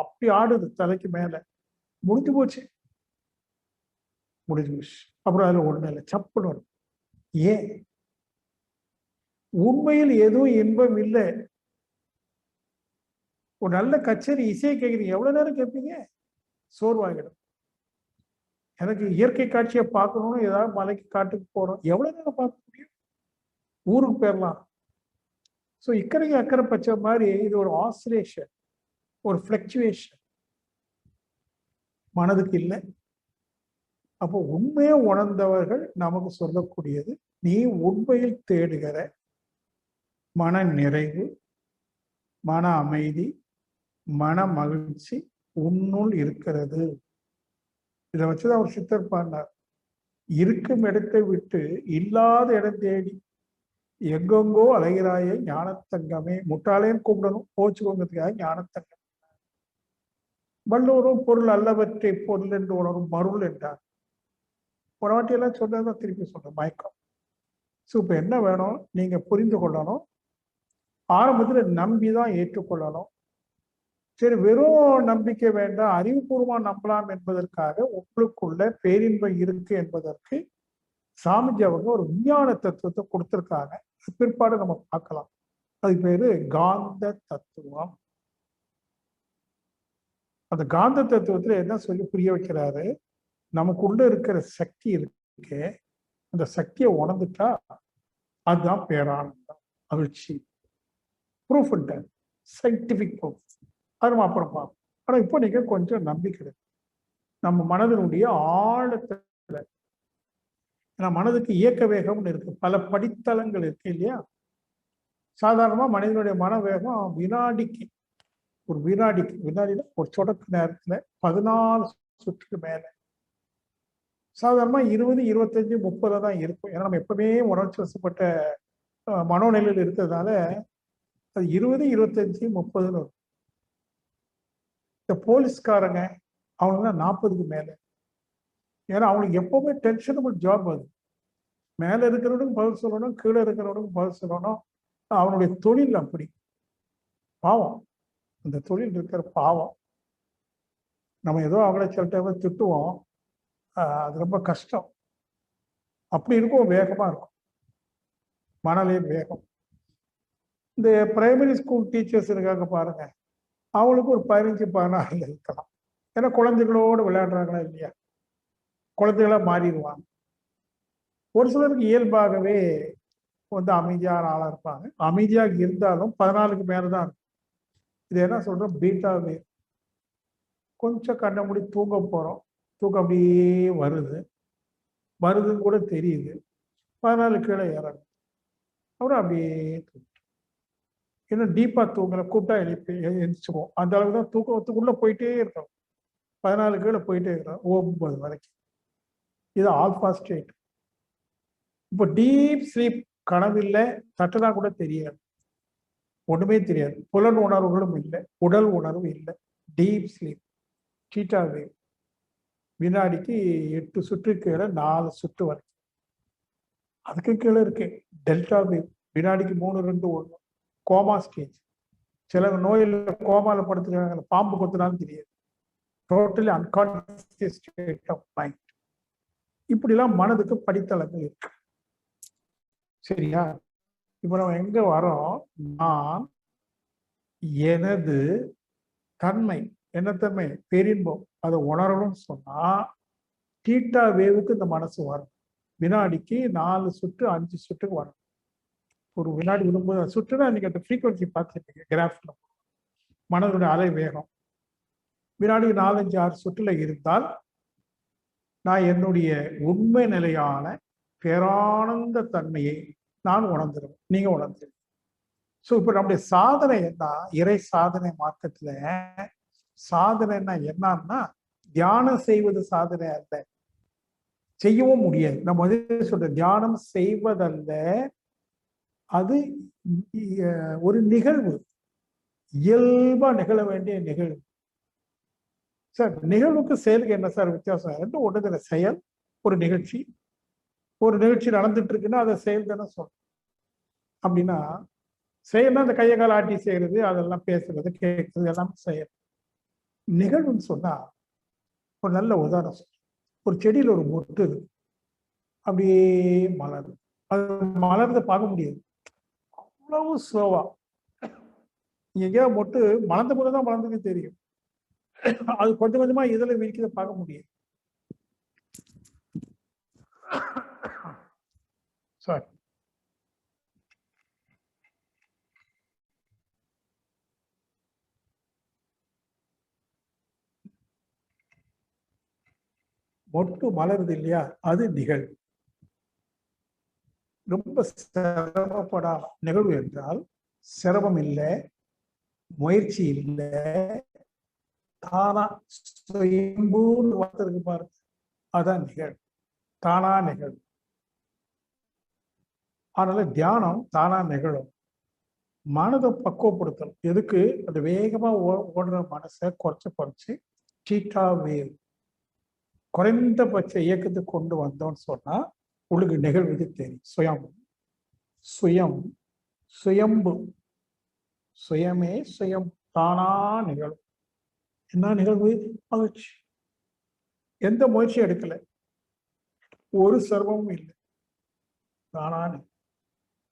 அப்படி ஆடுது தலைக்கு மேல, முடிஞ்சு போச்சு, முடிஞ்சு போச்சு. அப்புறம் அதுல ஒண்ணு இல்லை, சப்புன்னு வரும். ஏன்? உண்மையில் எதுவும் இன்பம் இல்லை. ஒரு நல்ல கச்சேரி இசையை கேட்குறீங்க, எவ்வளவு நேரம் கேட்பீங்க? சோர்வாகிடும். எனக்கு இயற்கை காட்சியை பார்க்கணும்னு ஏதாவது மலைக்கு காட்டுக்கு போறோம், எவ்வளவு நேரம் பார்க்க முடியும்? ஊருக்கு போயிடலாம். ஸோ இக்கரைக்கு அக்கறை பச்சை மாதிரி இது ஒரு ஆசிலேஷன், ஒரு ஃப்ளக்சுவேஷன் மனதுக்கு இல்லை. அப்போ உண்மையை உணர்ந்தவர்கள் நமக்கு சொல்லக்கூடியது, நீ உண்மையில் தேடுகிற மன நிறைவு, மன அமைதி, மன மகிழ்ச்சி உன்னுள் இருக்கிறது. இதை வச்சுதான் ஒரு சித்தர் பாடினார், இருக்கும் இடத்தை விட்டு இல்லாத இடம் தேடி எங்கெங்கோ அலைகிறாயே ஞானத்தங்கமே. முட்டாளேன்னு கூப்பிடணும், போச்சுக்கோங்கிறதுக்காக ஞானத்தங்கம். வள்ளுவரும் பொருள் அல்லவற்றை பொருள் என்று உணரும் மருள் என்றார். ஒரு வாட்டியெல்லாம் சொன்னதான் திருப்பி சொல்றேன், மயக்கம். ஸோ இப்போ என்ன வேணும்? நீங்க புரிந்து கொள்ளணும். ஆரம்பத்துல நம்பிதான் ஏற்றுக்கொள்ளணும். சரி, வெறும் நம்பிக்கை வேண்டாம், அறிவுபூர்வமா நம்பலாம் என்பதற்காக உங்களுக்குள்ள பேரின்பம் இருக்கு என்பதற்கு சாமிஜி அவங்க ஒரு விஞ்ஞான தத்துவத்தை கொடுத்திருக்காங்க. பிற்பாடு நம்ம பார்க்கலாம். அது பேரு காந்த தத்துவம். அந்த காந்த தத்துவத்துல என்ன சொல்லி புரிய வைக்கிறாரு? நமக்குள்ள இருக்கிற சக்தி இருக்கு, அந்த சக்தியை உணர்ந்துட்டா அதுதான் பேரானந்தம், மகிழ்ச்சி. Proof, scientific proof. அது நம்ம அப்புறம் பார்ப்போம். ஆனா இப்போ நீங்க கொஞ்சம் நம்பிக்கை இருக்கு. நம்ம மனதினுடைய ஆழத்துல, ஏன்னா மனதுக்கு இயக்க வேகம்னு இருக்கு, பல படித்தளங்கள் இருக்கு இல்லையா? சாதாரணமா மனிதனுடைய மன வேகம் வினாடிக்கு வினாடியில ஒரு சொடக்கு நேரத்துல 14 சுற்றுக்கு மேல. சாதாரணமா 20, 25, 30 தான் இருக்கும். ஏன்னா நம்ம எப்பவுமே உணர்ச்சி வசப்பட்ட மனோநிலையில் இருக்கிறதுனால அது 20, 25, 30ன்னு இருக்கும். இந்த போலீஸ்காரங்க அவங்கெல்லாம் 40க்கு மேல. ஏன்னா அவங்களுக்கு எப்பவுமே டென்ஷனபிள் ஜாப் அது. மேல இருக்கிறவனுக்கும் பதில் சொல்லணும், கீழே இருக்கிறவனுக்கும் பதில் சொல்லணும். அவனுடைய தொழில் அப்படி. பாவம், அந்த தொழில் இருக்கிற பாவம். நம்ம ஏதோ அவங்கள சில டைம் திட்டுவோம், அது ரொம்ப கஷ்டம். அப்படி இருக்கும், வேகமா இருக்கும், மனநிலை வேகம். இந்த பிரைமரி ஸ்கூல் டீச்சர்ஸ் இருக்காங்க பாருங்க, அவங்களுக்கு ஒரு 15, 16 இருக்கலாம். ஏன்னா குழந்தைகளோடு விளையாடுறாங்களா இல்லையா, குழந்தைகளா மாறிடுவாங்க. ஒரு சிலருக்கு இயல்பாகவே அமைதியான ஆளா இருப்பாங்க. அமைதியாக இருந்தாலும் 14க்கு மேலதான் இருக்கும். இது என்ன சொல்றோம், பீட்டா வேவ். கொஞ்சம் கண்ணை மூடி தூங்க போறோம், தூக்கம் அப்படியே வருதுன்னு கூட தெரியுது, 14 கீழே இறங்கும், அப்புறம் அப்படியே இன்னும் டீப்பா தூங்கல, கூப்பிட்டா எழுந்திரிச்சுவோம். அந்த அளவுக்கு தான் தூக்கத்துக்குள்ள போயிட்டே இருக்கணும். 14 கீழே போயிட்டே இருக்கிறோம் 9 வரைக்கும். இது ஆல்பா ஸ்டேட். இப்போ டீப் ஸ்லீப், கனவில்லை, தட்டுனா கூட தெரியாது, ஒண்ணுமே தெரியாது, புலன் உணர்வுகளும் இல்லை, உடல் உணர்வு இல்லை. Deep sleep, theta wave. வினாடிக்கு 8 சுற்று கீழே 4 சுற்று வரைக்கும். அதுக்கு கீழே இருக்கு டெல்டா வேவ், வினாடிக்கு 3, 2, 1. Coma stage. சில நோயில் கோமால படுத்துருக்காங்க, பாம்பு கொத்துனாலும் தெரியாது. Totally unconscious state of mind. இப்படிலாம் மனதுக்கு படித்தளங்கள் இருக்கு. சரியா? இப்ப நம்ம எங்க வரோம், நான் எனது தன்மை, என்ன தன்மை, பெரின்பம், அதை உணரணும்னு சொன்னா தீட்டா வேவுக்கு இந்த மனசு வரும். வினாடிக்கு 4 சுற்று 5 சுற்றுக்கு வரும். ஒரு வினாடி விடும்போது சுற்றுனா நீங்க அந்த ஃப்ரீக்வன்சி பார்த்துருப்பீங்க கிராஃப்ல, மனதுடைய அலை வேகம். வினாடிக்கு 4, 5, 6 சுற்றுல இருந்தால் நான் என்னுடைய உண்மை நிலையான பேரானந்த தன்மையை நான் உணர்ந்துருவேன், நீங்க உணர்ந்துருவீங்க. ஸோ இப்போ நம்முடைய சாதனை என்ன, இறை சாதனை மார்க்கத்துல சாதனைன்னா என்னன்னா தியானம் செய்வது சாதனை அல்ல, செய்யவும் முடியாது. நம்ம சொல்ற தியானம் செய்வதல்ல, அது ஒரு நிகழ்வு, இயல்பா நிகழ வேண்டிய நிகழ்வு. சார் நிகழ்வுக்கு செயலுக்கு என்ன சார் வித்தியாசம்? ரெண்டும் ஒன்று. செயல் ஒரு நிகழ்ச்சி, ஒரு நிகழ்ச்சி நடந்துட்டு இருக்குன்னா அதை செயல் தானே சொல்றோம். அப்படின்னா செயல்னா அந்த கையை கால ஆட்டி செய்யறது, அதெல்லாம் பேசுறது, கேட்கறது, எல்லாமே செயல். நிகழ்வுன்னு சொன்னா ஒரு நல்ல உதாரணம் சொல்றேன். ஒரு செடியில் ஒரு மொட்டு இருக்கு, அப்படியே மலருது. அது மலர்ந்து பார்க்க முடியாது, அவ்வளவு ஸ்லோவா. நீங்க எங்கேயாவது மொட்டு மலர்ந்த போதுதான் மலர்ந்தது தெரியும், அது கொஞ்சம் கொஞ்சமா இதுல விரிக்கிறத பார்க்க முடியும். சாரி, மொட்டு மலருது இல்லையா, அது நிகழ்வு. ரொம்ப சிரமப்படாம நிகழ்வு என்றால் சிரமம் இல்லை, முயற்சி இல்லை, தானா சுயம்பூன்னு வார்த்தை பாருங்க, அதான் நிகழ்வு, தானா நிகழ்வு. அதனால தியானம் தானா நிகழும். மனதை பக்குவப்படுத்தணும். எதுக்கு? அது வேகமா ஓடுற மனசை குறைச்சு தீட்டா வேவ், குறைந்தபட்ச இயக்கத்துக்கு கொண்டு வந்தோம்னு சொன்னா உங்களுக்கு நிகழ்வுக்கு தெரியும். சுயம்பு, சுயமே சுயம், தானா நிகழும். என்ன நிகழ்வு? மகிழ்ச்சி. எந்த முயற்சியும் எடுக்கல, ஒரு சிரமமும் இல்லை, தானா.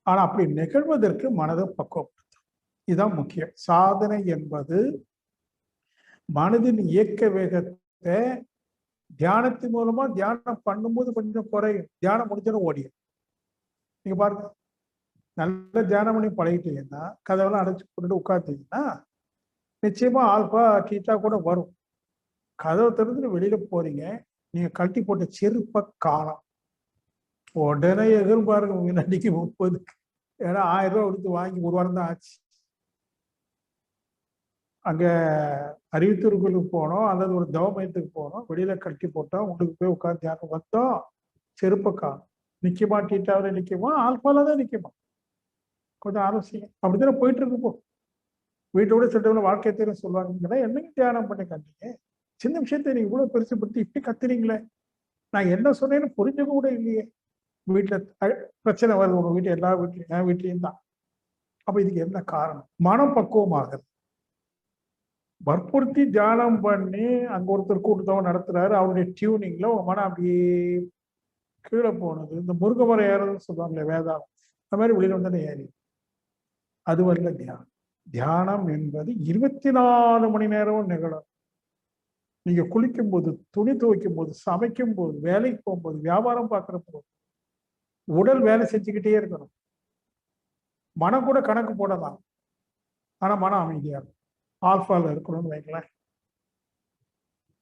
ஆனா அப்படி நிகழ்வதற்கு மனதை பக்குவப்படுத்தும். இதுதான் முக்கியம். சாதனை என்பது மனதின் இயக்க வேகத்தை தியானத்தின் மூலமா, தியானம் பண்ணும்போது கொஞ்சம் குறையும், தியானம் முடிஞ்சாலும் ஓடியும். நீங்க பாருங்க, நல்ல தியானம் பண்ணி பழகிட்டீங்கன்னா, கதவெல்லாம் அடைச்சு போட்டுட்டு உட்கார்ந்தீங்கன்னா நிச்சயமா ஆல்பா டீட்டா கூட வரும். கதவை திறந்து வெளியில போறீங்க, நீங்க கழட்டி போட்ட செருப்பை காணோம். உடனே எதிர்பாருங்க முன்னாடிக்கு 30க்கு. ஏன்னா 1000 ரூபாய் கொடுத்து வாங்கி 1 வாரம் தான் ஆச்சு. அங்க அறிவித்தூர்களுக்கு போனோம், அல்லது ஒரு தவ மையத்துக்கு போனோம், வெளியில கழட்டி போட்டோம், உங்களுக்கு போய் உட்காந்து தியானம் வந்தோம், செருப்பை காணோம். நிக்குமா டீட்டாவில் நிக்குமா, ஆல்பால தான் நிக்குமா? கொஞ்சம் ஆலோசிங்க. அப்படித்தானே போயிட்டு இருக்கு போ. வீட்டோட சொல்றவங்க வாழ்க்கை தெரியும் சொல்லுவாங்க, என்னங்க தியானம் பண்ணி கண்டீங்க, சின்ன விஷயத்தை நீங்க இவ்வளவு பெருசுபடுத்தி இப்படி கத்துறீங்களே, நான் என்ன சொன்னேன்னு புரிஞ்சுக்க கூட இல்லையே. வீட்டுல பிரச்சனை வருது, உங்க வீட்டு எல்லா வீட்லயும், என் வீட்லயும் தான். அப்ப இதுக்கு என்ன காரணம்? மனப்பக்குவம் ஆகுது. வற்புறுத்தி தியானம் பண்ணி அங்க ஒருத்தர் கூட்டத்தவன் நடத்துறாரு, அவருடைய டியூனிங்ல உங்க மனம் அப்படியே கீழே போனது. இந்த முருக மரம் ஏறதுன்னு சொல்லுவாங்களே வேதாளம், அந்த மாதிரி வெளியில வந்தானே ஏறி. அது வரல தியானம். தியானம் என்பது 24 மணி நேரமும் நிகழும். நீங்க குளிக்கும் போது, துணி துவைக்கும் போது, சமைக்கும் போது, வேலைக்கு போகும்போது, வியாபாரம் பார்க்கிற போது, உடல் வேலை செஞ்சுக்கிட்டே இருக்கணும். மனம் கூட கணக்கு போடலாம், ஆனா மனம் அமைதியா இருக்கும். ஆல்பால இருக்கணும்னு வைங்களேன்.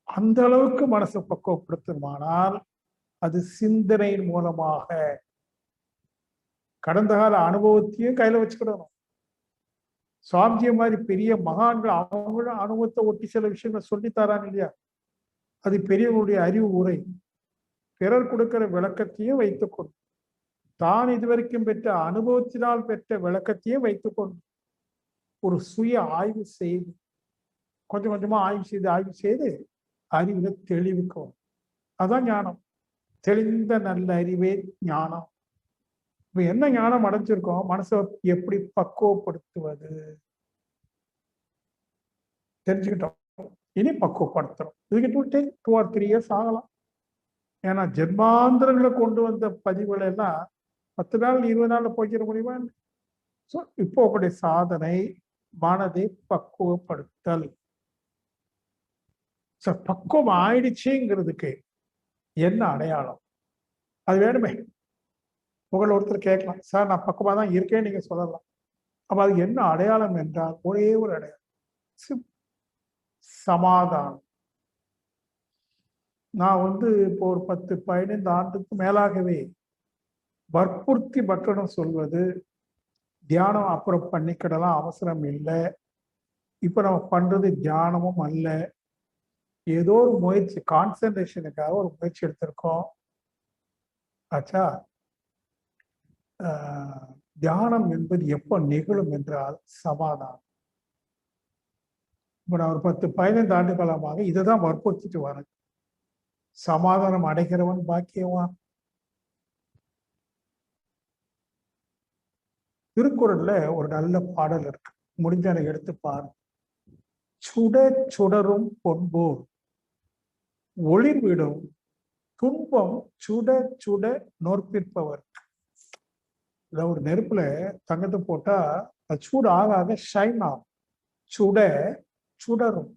அந்த அளவுக்கு மனசை பக்குவப்படுத்தணுமானால் அது சிந்தனையின் மூலமாக கடந்த கால அனுபவத்தையும் கையில வச்சுக்கிடணும். சுவாமிஜி மாதிரி பெரிய மகான்கள் அவங்களும் அனுபவத்தை ஒட்டி சில விஷயங்கள் சொல்லித்தராங்க இல்லையா, அது பெரியவங்களுடைய அறிவு உரை. பிறர் கொடுக்கிற விளக்கத்தையும் வைத்துக்கொண்டு, தான் இதுவரைக்கும் பெற்ற அனுபவத்தினால் பெற்ற விளக்கத்தையும் வைத்துக்கொண்டு ஒரு சுய ஆய்வு செய்து, கொஞ்சம் கொஞ்சமா ஆய்வு செய்து அறிவுல தெளிவுக்கும். அதான் ஞானம். தெளிந்த நல்ல அறிவே ஞானம். இப்ப என்ன ஞானம் அடைஞ்சிருக்கோம்? மனசை எப்படி பக்குவப்படுத்துவது தெரிஞ்சுக்கிட்டோம். இனி பக்குவப்படுத்துறோம். இதுக்கிட்ட 2 or 3 years ஆகலாம். ஏன்னா ஜென்மாந்திரங்களை கொண்டு வந்த பதிவுகள் எல்லாம் 10 நாள் 20 நாள்ல போய்க்கிற முடியுமா? ஸோ இப்போ உங்களுடைய சாதனை மனதை பக்குவப்படுத்தல். பக்குவம் ஆயிடுச்சுங்கிறதுக்கு என்ன அடையாளம்? அது வேணுமே. உங்களை ஒருத்தர் கேட்கலாம், சார் நான் பக்குவமா தான் இருக்கேன்னு நீங்க சொல்லலாம். அப்ப அது என்ன அடையாளம் என்றால் ஒரே ஒரு அடையாளம், சமாதானம். நான் இப்போ ஒரு 10-15 ஆண்டுக்கு மேலாகவே வற்புறுத்தி பக்கணும் சொல்வது, தியானம் அப்புறம் பண்ணிக்கிடலாம், அவசரம் இல்லை, இப்ப நம்ம பண்றது தியானமும் அல்ல, ஏதோ ஒரு முயற்சி, கான்சன்ட்ரேஷனுக்காக ஒரு முயற்சி எடுத்திருக்கோம். ஆச்சா, தியானம் என்பது எப்போ நிகழும் என்றால் சமாதானம். இப்ப நான் ஒரு 10-15 ஆண்டு காலமாக இதை தான் வற்புறுத்திட்டு வரேன். சமாதானம் அடைகிறவன் பாக்கியவான். திருக்குறள்ல ஒரு நல்ல பாடல் இருக்கு, முடிஞ்ச எனக்கு எடுத்து பாரு. சுட சுடரும் பொன்போல் ஒளிர்விடும் துன்பம் சுட சுட நோற்பிற்பவர். ஒரு நெருப்புல தங்கத்தை போட்டா அது சூடு ஆக ஆக ஷைன் ஆகும். சுட சுடரும்,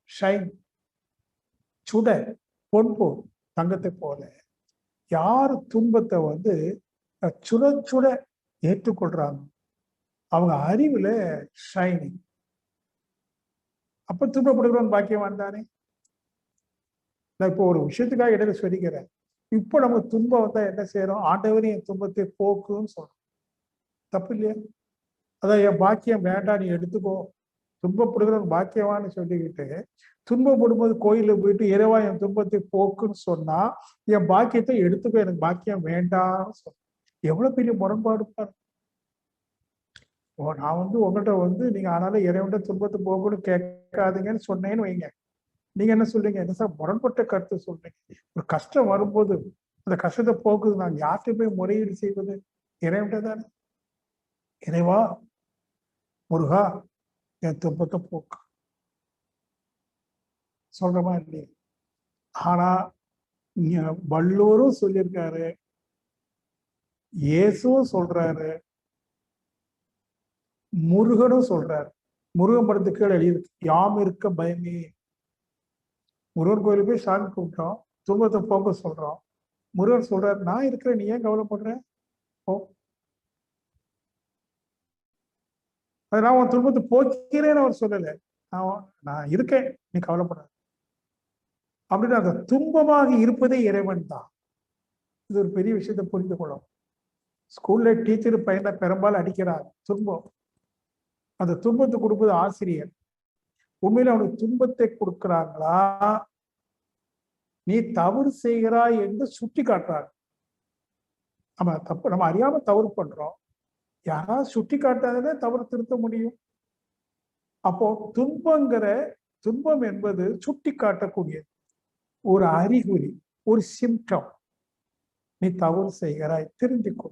ஷைன், சுட பொன்போ தங்கத்தை போல. யாரு துன்பத்தை சுட சுட ஏற்றுக்கொள்றாங்க அவங்க அறிவுல ஷைனிங். அப்ப துன்பப்படுகிறவன் பாக்கியவான் தானே. நான் இப்போ ஒரு விஷயத்துக்காக இடையில சொல்லிக்கிறேன். இப்போ நம்ம துன்பம் வந்தா என்ன செய்யறோம்? ஆண்டவரே என் துன்பத்தை போக்குன்னு சொல்றோம். தப்பு இல்லையா? அதான் என் பாக்கியம் வேண்டாம், நீ எடுத்துக்கோ, துன்பப்படுகிறவன் பாக்கியவான்னு சொல்லிக்கிட்டு துன்பப்படும்போது கோயிலுக்கு போயிட்டு இறைவா என் துன்பத்தை போக்குன்னு சொன்னா என் பாக்கியத்தை எடுத்துக்கோ, எனக்கு பாக்கியம் வேண்டாம்னு சொல்ற. எவ்வளவு பெரிய முரண்பாடு பாரு. நான் உங்கள்கிட்ட நீங்க ஆனாலும் இறைவன் துன்பத்தை போக்குன்னு கேட்காதீங்கன்னு சொன்னேன்னு வைங்க, நீங்க என்ன சொல்றீங்க? என்ன சார் முரண்பட்ட கருத்து சொல்றீங்க? ஒரு கஷ்டம் வரும்போது அந்த கஷ்டத்தை போக்குது நான் யார்கிட்ட போய் முறையீடு செய்வது? இறைவன் தானே. இறைவா, முருகா, என் துன்பத்தை போக்கு சொல்றமா இல்லையா? ஆனா வள்ளுவரும் சொல்லியிருக்காரு, இயேசுவும் சொல்றாரு, முருகனும் சொல்றாரு. முருகன் படத்துக்கு கீழே எழுதியிருக்கு, யாம் இருக்க பயமே. முருகன் கோயிலுக்கு போய் சாமி கூப்பிட்டோம், துன்பத்தை போக்க சொல்றோம். முருகன் சொல்றாரு, நான் இருக்கிறேன், நீ ஏன் கவலைப்படுற? ஓ, அது நான் உன் துன்பத்தை போக்கிறேன்னு அவர் சொல்லலை, நான் இருக்கேன், நீ கவலைப்படாத அப்படின்னு. அந்த துன்பமாக இருப்பதே இறைவன் தான். இது ஒரு பெரிய விஷயத்தை புரிந்து கொள்ளும். ஸ்கூல்ல டீச்சர் பையனை பெரும்பாலும் அடிக்கிறார், துன்பம். அந்த துன்பத்தை கொடுப்பது ஆசிரியர். உண்மையில அவனுக்கு துன்பத்தை கொடுக்கிறாங்களா, நீ தவறு செய்கிறாய் என்று சுட்டி காட்டுறாங்க. நம்ம அறியாம தவறு பண்றோம், யாராவது சுட்டி காட்டாதே தவறு திருத்த முடியும். அப்போ துன்பம் என்பது சுட்டி காட்டக்கூடியது, ஒரு அறிகுறி, ஒரு சிம்டம். நீ தவறு செய்கிறாய், தெரிஞ்சுக்கோ.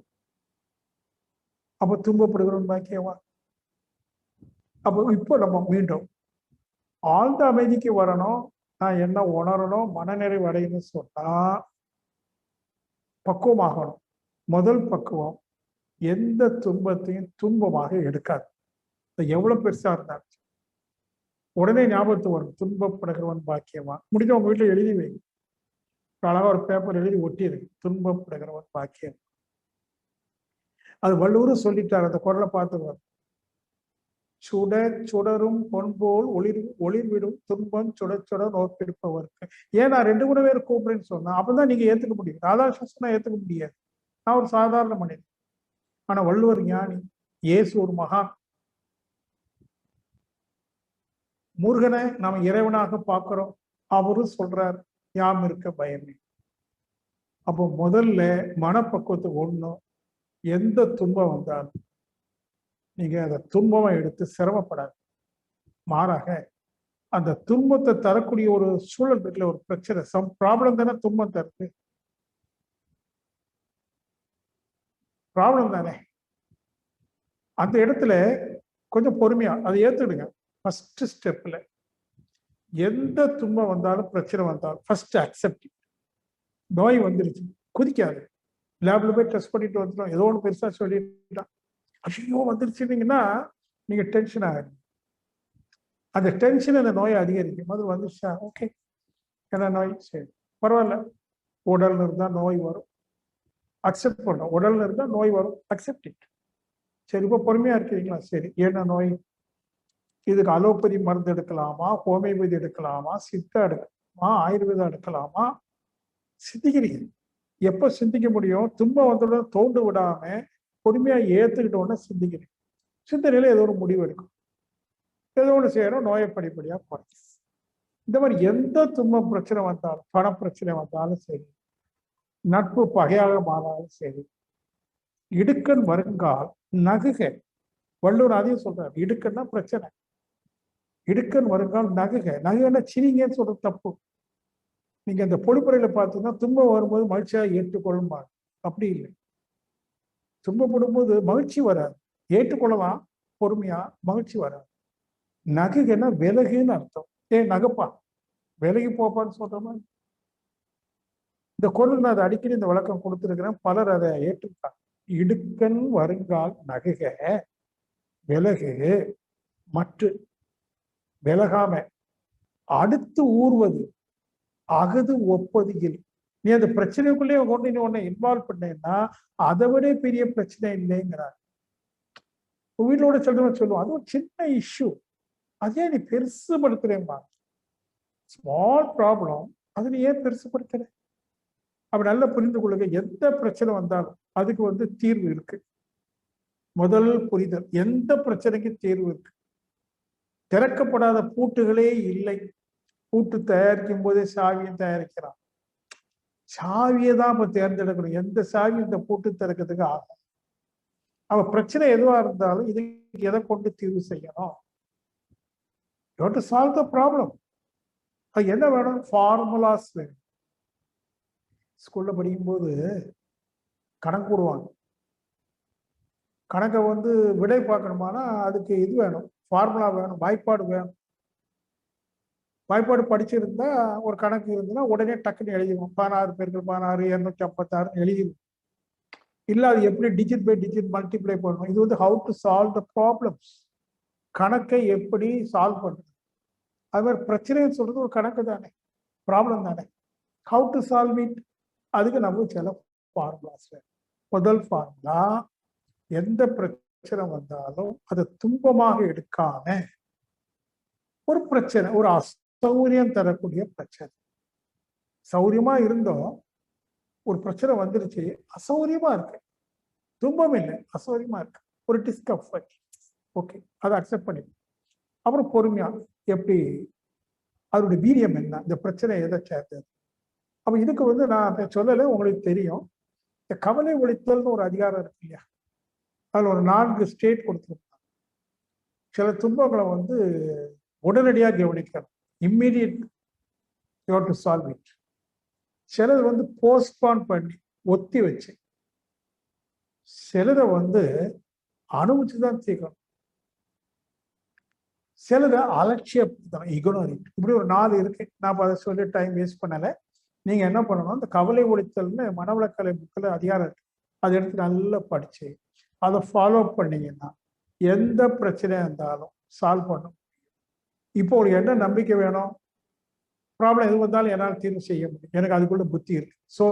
அப்ப துன்பப்படுகிறோம் பாக்கியவா. அப்போ இப்போ நம்ம மீண்டும் ஆழ்ந்த அமைதிக்கு வரணும். நான் என்ன உணரணும், மனநிறைவு அடையணும்னு சொன்னா பக்குவமாகணும். முதல் பக்குவம், எந்த துன்பத்தையும் துன்பமாக எடுக்காது. எவ்வளவு பெருசா இருந்தாலும் உடனே ஞாபகத்துக்கு வரும், துன்பப்படுகிறவன் பாக்கியமா. முடிஞ்ச உங்க வீட்டுல எழுதி வைங்க, அழகா ஒரு பேப்பர் எழுதி ஒட்டியிருக்கு, துன்பப்படுகிறவன் பாக்கியம். அது வள்ளுவரும் சொல்லிட்டார், அந்த குரலை பார்த்து. சுடரும் பொன்போல் ஒளிர்விடும் துன்பம் சுட நோக்கிருப்பவருக்கு. ஏன் நான் 2 பேர் கூப்பிடுறேன்னு சொன்னா அப்பதான் நீங்க ஏத்துக்க முடியும். ராதாகிருஷ்ணன் ஏத்துக்க முடியாது, நான் ஒரு சாதாரண மனிதன். ஆனா வள்ளுவர் ஞானி, இயேசு ஒரு மகான். முருகனை நாம இறைவனாக பார்க்கிறோம், அவரும் சொல்றார் யாம் இருக்க பயமே. அப்போ முதல்ல மனப்பக்குவத்தை ஒண்ணும், எந்த துன்பம் வந்தாலும் நீங்க அதை துன்பமா எடுத்து சிரமப்படாது. மாறாக அந்த துன்பத்தை தரக்கூடிய ஒரு சூழல் இருக்குல்ல, ஒரு பிரச்சனை, சம் ப்ராப்ளம் தானே துன்பம் தருது, ப்ராப்ளம் தானே. அந்த இடத்துல கொஞ்சம் பொறுமையா அதை ஏத்துடுங்க. ஃபர்ஸ்ட் ஸ்டெப்ல எந்த துன்பம் வந்தாலும், பிரச்சனை வந்தாலும் ஃபர்ஸ்ட் அக்செப்ட். நோய் வந்துருச்சு, குதிக்காது. லேப்ல போய் டெஸ்ட் பண்ணிட்டு வந்துடும், ஏதோ ஒன்று பெருசா சொல்லிட்டான், ஐயோ வந்துருச்சுன்னீங்கன்னா நீங்க டென்ஷன் ஆகுது. அந்த டென்ஷன் அந்த நோயை அதிகரிக்கும். அது வந்துருச்சா, ஓகே, என்ன நோய், சரி பரவாயில்ல. உடல்ல இருந்தா நோய் வரும், அக்செப்ட் பண்ணும். உடல்ல இருந்தா நோய் வரும், அக்செப்ட் இட். சரி, இப்போ பொறுமையா இருக்கிறீங்களா, சரி, என்ன நோய், இதுக்கு அலோபதி மருந்து எடுக்கலாமா, ஹோமியோபதி எடுக்கலாமா, சித்தா எடுக்கலாமா, ஆயுர்வேதம் எடுக்கலாமா, சிந்திக்கிறீங்க. எப்ப சிந்திக்க முடியும், துன்பம் வந்தோட தோண்டு விடாம பொறுமையா ஏத்துக்கிட்டோன்னு சிந்திக்கிறேன். சிந்தனையில ஏதோ ஒரு முடிவு எடுக்கும், ஏதோ ஒன்று செய்யறோம், நோயை படிப்படியா குறைக்கும். இந்த மாதிரி எந்த துன்ப பிரச்சனை வந்தாலும், பண பிரச்சனை வந்தாலும் சரி, நட்பு பகையாக மாறாலும் சரி, இடுக்கண் வருங்கால் நகுக. வள்ளுவர் அதையும் சொல்றாரு, இடுக்கன்னா பிரச்சனை, இடுக்கண் வருங்கால் நகுக. நகுன்னா சிரிங்கன்னு சொல்றது தப்பு. நீங்க இந்த பொழிப்புரையில பார்த்தீங்கன்னா துன்பம் வரும்போது மகிழ்ச்சியா ஏற்றுக்கொள்ளும், அப்படி இல்லை. துன்பப்படும் போது மகிழ்ச்சி வராது, ஏற்றுக்கொள்ளலாம் பொறுமையா, மகிழ்ச்சி வராது. நகுன்னா விலகுன்னு அர்த்தம். நகப்பா, விலகி போப்பான்னு சொல்ற மாதிரி. இந்த குரல் நான் அதை அடிக்கடி இந்த விளக்கம் கொடுத்துருக்கிறேன், பலர் அதை ஏற்றுக்காங்க. இடுக்கண் வருங்கால் நகுக, விலகு, மற்ற விலகாம அடுத்து ஊர்வது, அகது ஒப்பது இல். நீ அந்த பிரச்சனைக்குள்ளேயே கொண்டு நீ உன்னை இன்வால்வ் பண்ணேன்னா அதை விட பெரிய பிரச்சனை இல்லைங்கிறார். வீட்டோட சொல்லுவோம், அது ஒரு சின்ன இஷ்யூ, அதே நீ பெருசுபடுத்துறேன்பா. ஸ்மால் ப்ராப்ளம், அது நீ ஏன் பெருசுபடுத்துற? அப்படி நல்லா புரிந்து கொள்ளுங்க. எந்த பிரச்சனை வந்தாலும் அதுக்கு தீர்வு இருக்கு. முதல் புரிதல், எந்த பிரச்சனைக்கு தீர்வு இருக்கு. திறக்கப்படாத பூட்டுகளே இல்லை. பூட்டு தயாரிக்கும் போதே சாவியும் தயாரிக்கிறான். சாவியை தான் இப்ப தேர்ந்தெடுக்கணும், எந்த சாவி இந்த பூட்டு திறக்கிறதுக்கு ஆகும். அவ பிரச்சனை எதுவா இருந்தாலும் இதுக்கு எதை கொண்டு தீர்வு செய்யணும், you have to solve the problem. அது என்ன வேணும், ஃபார்முலாஸ் வேணும். ஸ்கூல்ல படிக்கும்போது கணக்கு போடுவாங்க, கணக்கை விடை பார்க்கணுமானா அதுக்கு இது வேணும், ஃபார்முலா வேணும், வாய்ப்பாடு வேணும். வாய்ப்பாடு படிச்சிருந்தா ஒரு கணக்கு இருந்ததுன்னா உடனே டக்குன்னு எழுதிடும், 16 பெருக்கள் 16 256 எழுதிடும். இல்ல அது எப்படி டிஜிட் பை டிஜிட் மல்டிப்ளை பண்ணணும். இது how to solve the problems, கணக்கை எப்படி சால்வ் பண்றது. அது மாதிரி பிரச்சனைன்னு சொல்றது ஒரு கணக்கு தானே, ப்ராப்ளம் தானே. ஹவு டு சால்வ் இட், அதுக்கு நம்ம சில ஃபார்முலாஸ். முதல் ஃபார்முலா, எந்த பிரச்சனை வந்தாலும் அதை துன்பமாக எடுக்காம ஒரு பிரச்சனை, ஒரு அசௌகரியம் தரக்கூடிய பிரச்சனை. சௌரியமா இருந்தோம், ஒரு பிரச்சனை வந்துருச்சு, அசௌகரியமா இருக்கு, துன்பம் இல்லை, அசௌகரியமா இருக்கு, ஒரு டிஸ்கம்ஃபர்ட். ஓகே, அதை அக்செப்ட் பண்ணி அப்புறம் பொறுமையா எப்படி அதோட வீரியம் என்ன, இந்த பிரச்சனை எதை சேர்ந்தது. அப்ப இதுக்கு வந்து நான் சொல்லலை, உங்களுக்கு தெரியும். இந்த கவலை ஒழித்தல்னு ஒரு அதிகாரம் இருக்கு இல்லையா, அதுல ஒரு 4 ஸ்டேட் கொடுத்துருப்பாங்க. சில துன்பங்களை வந்து உடனடியாக கவனிக்கணும், immediate you have to solve it. சிலது வந்து போஸ்ட்பான் பண்ணி ஒத்தி வச்சு, சிலதை வந்து அனுபவிச்சுதான் தீர்க்கணும், சிலதை அலட்சியப்படுத்தணும், இக்னோர் இட். இப்படி ஒரு 4 இருக்கு. நான் அதை சொல்லி டைம் வேஸ்ட் பண்ணலை. நீங்க என்ன பண்ணணும், இந்த கவலை ஒழித்தல்னு மனவளக்கலை புக்கில் அதிகாரம் இருக்கு, அதை எடுத்து நல்லா படிச்சு அதை ஃபாலோ பண்ணீங்கன்னா எந்த பிரச்சனையா இருந்தாலும் சால்வ் பண்ணும். இப்போ ஒரு என்ன நம்பிக்கை வேணும், ப்ராப்ளம் எது வந்தாலும் என்னால் தீர்வு செய்ய முடியும், எனக்கு அதுக்குள்ள புத்தி இருக்கு, ஸோ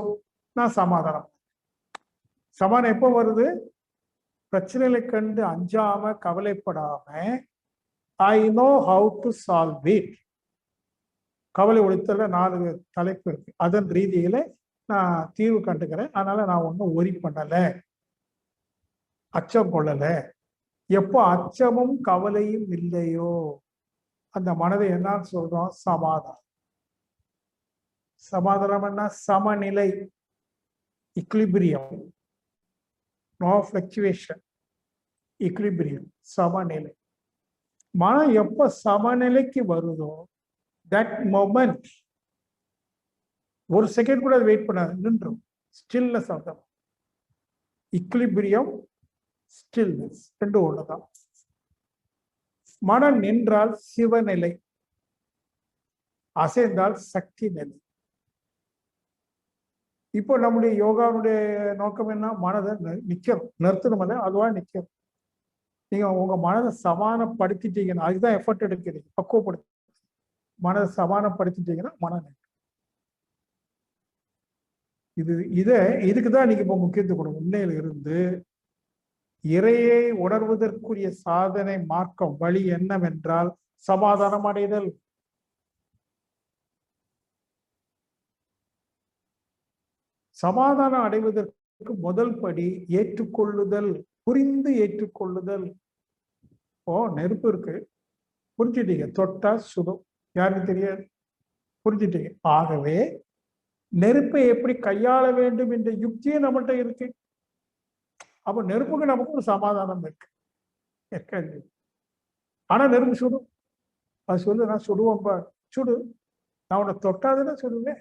நான் சமாதானம். சமாதானம் எப்போ வருது, பிரச்சனைகளை கண்டு அஞ்சாம கவலைப்படாம ஐ know how to solve it. கவலை ஒழித்தல 4 தலைப்பு இருக்கு, அதன் ரீதியில நான் தீர்வு கண்டுக்கிறேன், அதனால நான் ஒன்றும் ஒரி பண்ணல, அச்சம் கொள்ளல. எப்போ அச்சமும் கவலையும் இல்லையோ அந்த மனதை என்னன்னு சொல்றோம், சமாதானம். சமாதானம்னா சமநிலை, இக்லிபிரியம், நோ ஃபிளக்சுவேஷன், இக்லிபிரியம், சமநிலை. மனம் எப்போ சமநிலைக்கு வருதோ தட் மொமெண்ட், ஒரு செகண்ட் கூட வெயிட் பண்ணாது, நின்றும். Stillness of the equilibrium, stillness ரெண்டும் ஒண்ணுதான். மனம் நின்றால் சிவநிலை, அசைந்தால் சக்தி நிலை. இப்போ நம்முடைய யோகாவுடைய நோக்கம் என்ன, மனதை நிக்கணும், நிறுத்தணும், அதுவா நிக்கணும். நீங்க உங்க மனதை சமாதானப்படுத்திட்டீங்கன்னா, அதுதான் எஃபர்ட் எடுக்கிறீங்க, பக்குவப்படுத்த மனதை சமாதானப்படுத்திட்டீங்கன்னா மனம் நிற்கும். இதுக்குதான் நீங்க இப்போ முக்கியத்துவம் கொடுக்கும். உண்மையில இருந்து இறையை உணர்வதற்குரிய சாதனை மார்க்கம் வழி என்னவென்றால் சமாதானம் அடைதல். சமாதானம் அடைவதற்கு முதல் படி ஏற்றுக்கொள்ளுதல், புரிந்து ஏற்றுக்கொள்ளுதல். நெருப்பு இருக்கு, புரிஞ்சுட்டீங்க, தொட்டா சுடும், யாருக்கு தெரியாது, புரிஞ்சுட்டீங்க. ஆகவே நெருப்பை எப்படி கையாள வேண்டும் என்ற யுக்தியே நம்மகிட்ட இருக்கு. அப்ப நெருப்புக்கு நமக்கு ஒரு சமாதானம் இருக்கு. ஆனா நெருப்பு சுடும், அது சொல்லு, நான் சுடுவோம்பா, சுடு, நான் உன்னை தொட்டாதுன்னா சுடுவேன்.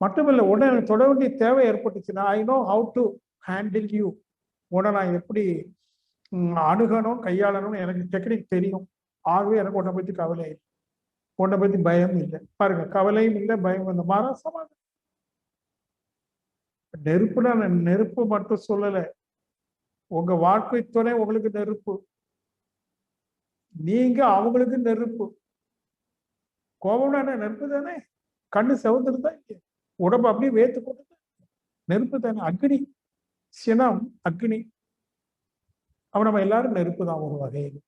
மட்டுமில்லை, உடனே எனக்கு தொட வேண்டிய தேவை ஏற்பட்டுச்சுன்னா I know how to handle you, உடனே நான் எப்படி அணுகணும் கையாளணும்னு எனக்கு டெக்னிக் தெரியும். ஆகவே எனக்கு உன்னை பத்தி கவலை இல்லை, உன்னை பத்தி பயம் இல்லை. பாருங்க, கவலையும் இல்லை, பயம் இல்லை, மாறா சமாதானம். நெருப்புனா நெருப்பு மட்டும் சொல்லலை, உங்க வாழ்க்கை துணை உங்களுக்கு நெருப்பு, நீங்க அவங்களுக்கு நெருப்பு. கோபம்னா என்ன, நெருப்பு தானே. கண்ணு செவந்துருந்தா இல்லையா, உடம்பு அப்படியே வேத்து போட்டு நெருப்பு தானே. அக்னி, சினம் அக்னி. அப்ப நம்ம எல்லாரும் நெருப்பு தான் ஒரு வகையில்.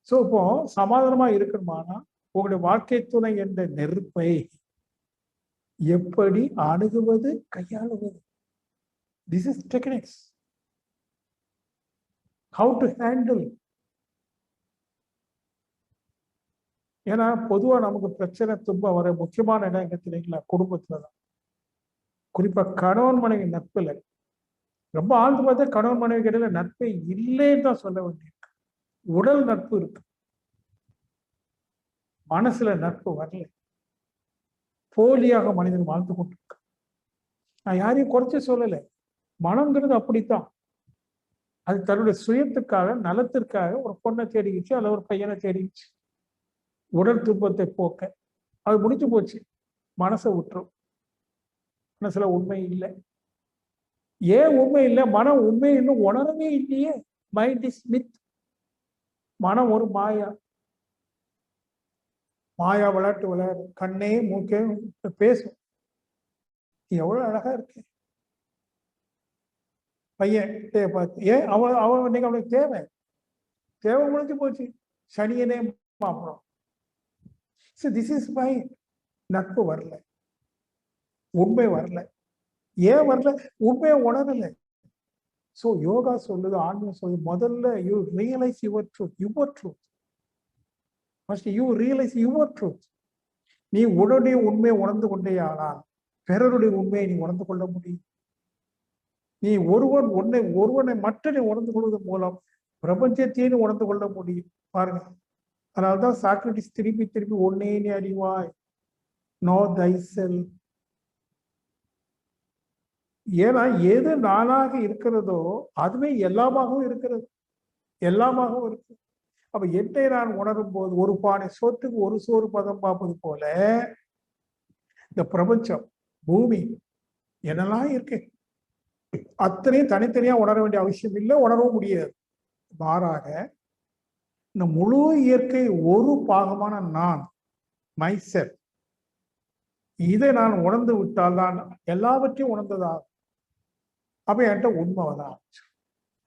ஸோ இப்போ சமாதானமா இருக்கணுமானா உங்களுடைய வாழ்க்கை துணை என்ற நெருப்பை எப்படி அணுகுவது, கையாளுவது. This is techniques, how to handle. ஏன்னா பொதுவா நமக்கு பிரச்சனை துன்பம் வர முக்கியமான இடம் எங்க தெரியுங்களா, குடும்பத்துலதான். குறிப்பா கணவன் மனைவி நட்புல ரொம்ப ஆழ்ந்து பார்த்தா கணவன் மனைவி இடையில நட்பு இல்லைன்னு தான் சொல்ல வேண்டியிருக்கு. உடல் நட்பு இருக்கு, மனசுல நட்பு வரல. போலியாக மனிதன் வாழ்ந்து கொண்டிருக்க. நான் யாரையும் குறைச்சி சொல்லலை, மனம்ங்கிறது அப்படித்தான். அது தன்னுடைய சுயத்துக்காக, நலத்திற்காக ஒரு பொண்ணை தேடிக்கிச்சு, அல்ல ஒரு பையனை தேடிக்கிச்சு, உடல் துன்பத்தை போக்க. அது முடிஞ்சு போச்சு, மனசை விட்டுரும். மனசுல உண்மை இல்லை. ஏன் உண்மை இல்லை, மனம் உண்மை இன்னும் உணரவே இல்லையே. Mind is myth. மனம் ஒரு மாயா, மாயா விளையாட்டு விளையாடு. கண்ணே மூக்கே பேசும், எவ்வளவு அழகா இருக்கு. பையன் பார்த்து ஏன் அவன் இன்னைக்கு அவனுக்கு தேவை முடிஞ்சு போச்சு. சனியனே அப்புறம் திஸ் இஸ் மை நட்பு வரல, உண்மை வரல. ஏன் வரல? உண்மையை உணரல. ஸோ யோகா சொல்லுது, ஆன்மீகம் சொல்லுது, முதல்ல you realise your truth. Your truth first, you realise your truth. நீ உன்னுடைய உண்மையை உணர்ந்து கொண்டே ஆனால் பிறருடைய உண்மையை நீ உணர்ந்து கொள்ள முடியும். நீ ஒருவனை மட்டும் நீ உணர்ந்து கொள்வதன் மூலம் பிரபஞ்சத்தையே நீ உணர்ந்து கொள்ள முடியும். பாருங்க, அதனால்தான் சாக்ரட்டிஸ் திருப்பி திருப்பி ஒன்னே நீ அறிவாய், நோ தைசெல். ஏன்னா எது நானாக இருக்கிறதோ அதுவே எல்லாமாகவும் இருக்கிறது, எல்லாமாகவும் இருக்கு. அப்ப என்னை நான் உணரும் போது ஒரு பானை சோத்துக்கு ஒரு சோறு பதம் பார்ப்பது போல இந்த பிரபஞ்சம், பூமி, என்னெல்லாம் இருக்கு அத்தனையும் தனித்தனியா உணர வேண்டிய அவசியம் இல்லை, உணரவும் முடியாது. மாறாக இந்த முழு இயற்கை ஒரு பாகமான நான், மைசெல், இதை நான் உணர்ந்து விட்டால் தான் எல்லாவற்றையும் உணர்ந்ததா. அப்ப என்கிட்ட உண்மை வர ஆரம்பிச்சு.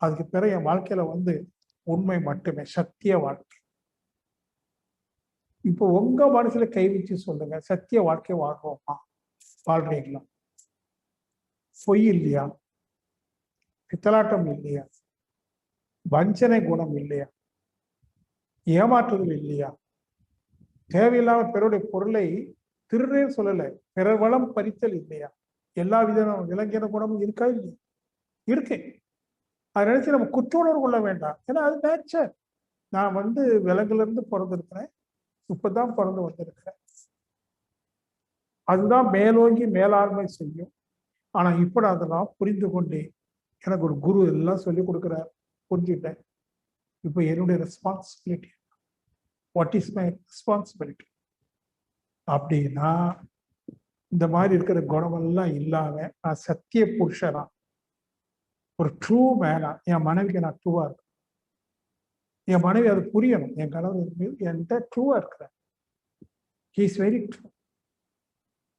அதுக்கு பிறகு என் வாழ்க்கையில உண்மை மட்டுமே சத்திய வாழ்க்கை. இப்போ உங்க மனசுல கை வச்சு சொல்லுங்க, சத்திய வாழ்க்கை வாழ்றோமா? வாழ்றீங்களா? பொய் இல்லையா? பித்தலாட்டம் இல்லையா? வஞ்சனை குணம் இல்லையா? ஏமாற்றுதல் இல்லையா? தேவையில்லாம பிறருடைய பொருளை திருடுறேன்னு சொல்லலை, பிறர் வளம் பறித்தல் இல்லையா? எல்லா வித விலங்கின குணமும் இருக்கா இல்லையா? இருக்கு. அதை நினைச்சு நம்ம குற்றுணர்வு கொள்ள வேண்டாம். ஏன்னா அது நேச்சர். நான் விலங்குல இருந்து பிறந்திருக்கிறேன், இப்பதான் பிறந்து வந்திருக்கிறேன். அதுதான் மேலோங்கி மேலாண்மை செய்யும். ஆனா இப்ப நான் அதெல்லாம் புரிந்து கொண்டேன். எனக்கு ஒரு குரு எல்லாம் சொல்லி கொடுக்குறார், புரிஞ்சுட்டேன். இப்போ என்னுடைய responsibility, what is my responsibility அப்படின்னா, இந்த மாதிரி இருக்கிற குணமெல்லாம் இல்லாம நான் சத்திய புருஷனா, ஒரு ட்ரூ மேனா, என் மனைவிக்கு நான் ட்ரூவா இருக்கேன். என் மனைவி அது புரியணும், என் கணவர் என்கிட்ட ட்ரூவா இருக்கிறேன். He is very true.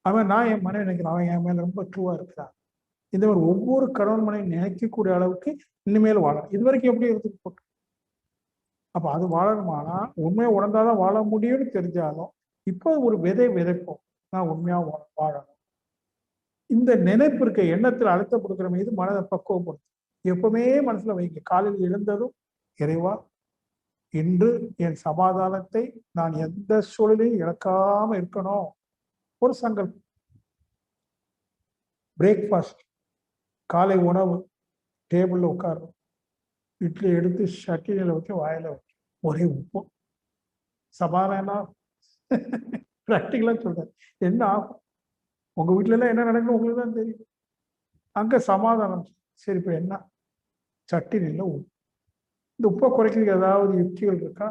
அவன் நான் என் மனைவி நினைக்கிறேன், அவன் என் மேல ரொம்ப ட்ரூவா இருக்கிறான். இந்த மாதிரி ஒவ்வொரு கணவன் மனைவி நினைக்கக்கூடிய அளவுக்கு இனிமேல் வாழணும். இது வரைக்கும் எப்படி எடுத்துட்டு போட்டு, அப்ப அது வாழணுமானா உண்மையை உணர்ந்தாதான் வாழ முடியும்னு தெரிஞ்சாலும் இப்போ ஒரு விதைப்போம், நான் உண்மையா வாழணும். இந்த நினைப்பு இருக்க எண்ணத்தில் அழுத்தம் கொடுக்குற மீது மனதை பக்குவப்படுத்தும். எப்பவுமே மனசுல வைங்க, காலையில் எழுந்ததும் இறைவா, இன்று என் சமாதானத்தை நான் எந்த சூழலையும் இழக்காம இருக்கணும். ஒரு சங்கல்பம். பிரேக்ஃபாஸ்ட், காலை உணவு, டேபிள்ல உட்காரும், இட்லி எடுத்து சட்டினில வச்சு வாயில வச்சு ஒரே உப்பு. சமாதானம் பிராக்டிகலா சொல்றேன். என்ன ஆகும் உங்க வீட்டுல எல்லாம், என்ன நடக்கும் உங்களுக்கு தான் தெரியும். அங்க சமாதானம். சரி, இப்ப என்ன? சட்டினில உப்பு. இந்த உப்பை குறைக்கிறதுக்கு ஏதாவது யுக்திகள் இருக்கா?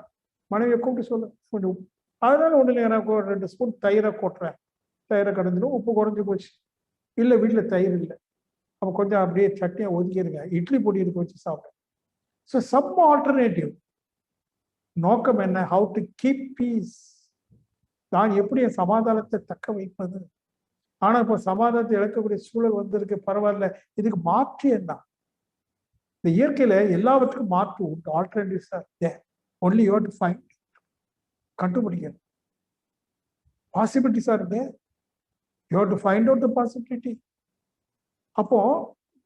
மனைவியை கூப்பிட்டு சொல்ல, கொஞ்சம் உப்பு. அதனால ஒண்ணு இல்லை, எனக்கு ஒரு 2 ஸ்பூன் தயிரை கொட்டுறேன், தயிரை கடைஞ்சிடும், உப்பு குறைஞ்சி போச்சு. இல்லை வீட்டுல தயிர் இல்லை, அப்ப கொஞ்சம் அப்படியே சட்னியை ஒதுக்கிடுங்க, இட்லி பொடி இருக்கு வச்சு சாப்பிடுறேன். So some alternative. நோக்கம் என்ன? How to keep peace. நான் எப்படி என் சமாதானத்தை தக்க வைப்பது? ஆனா இப்போ சமாதானத்தை இழக்கக்கூடிய சூழல் வந்திருக்கு. பரவாயில்ல, இதுக்கு மாற்று என்ன? இந்த இயற்கையில எல்லாவற்றுக்கும் மாற்று உண்டு. Alternatives are there, only you have to find, கண்டுபிடிக்கணும். Possibilities are there, you have to find out the possibility. அப்போ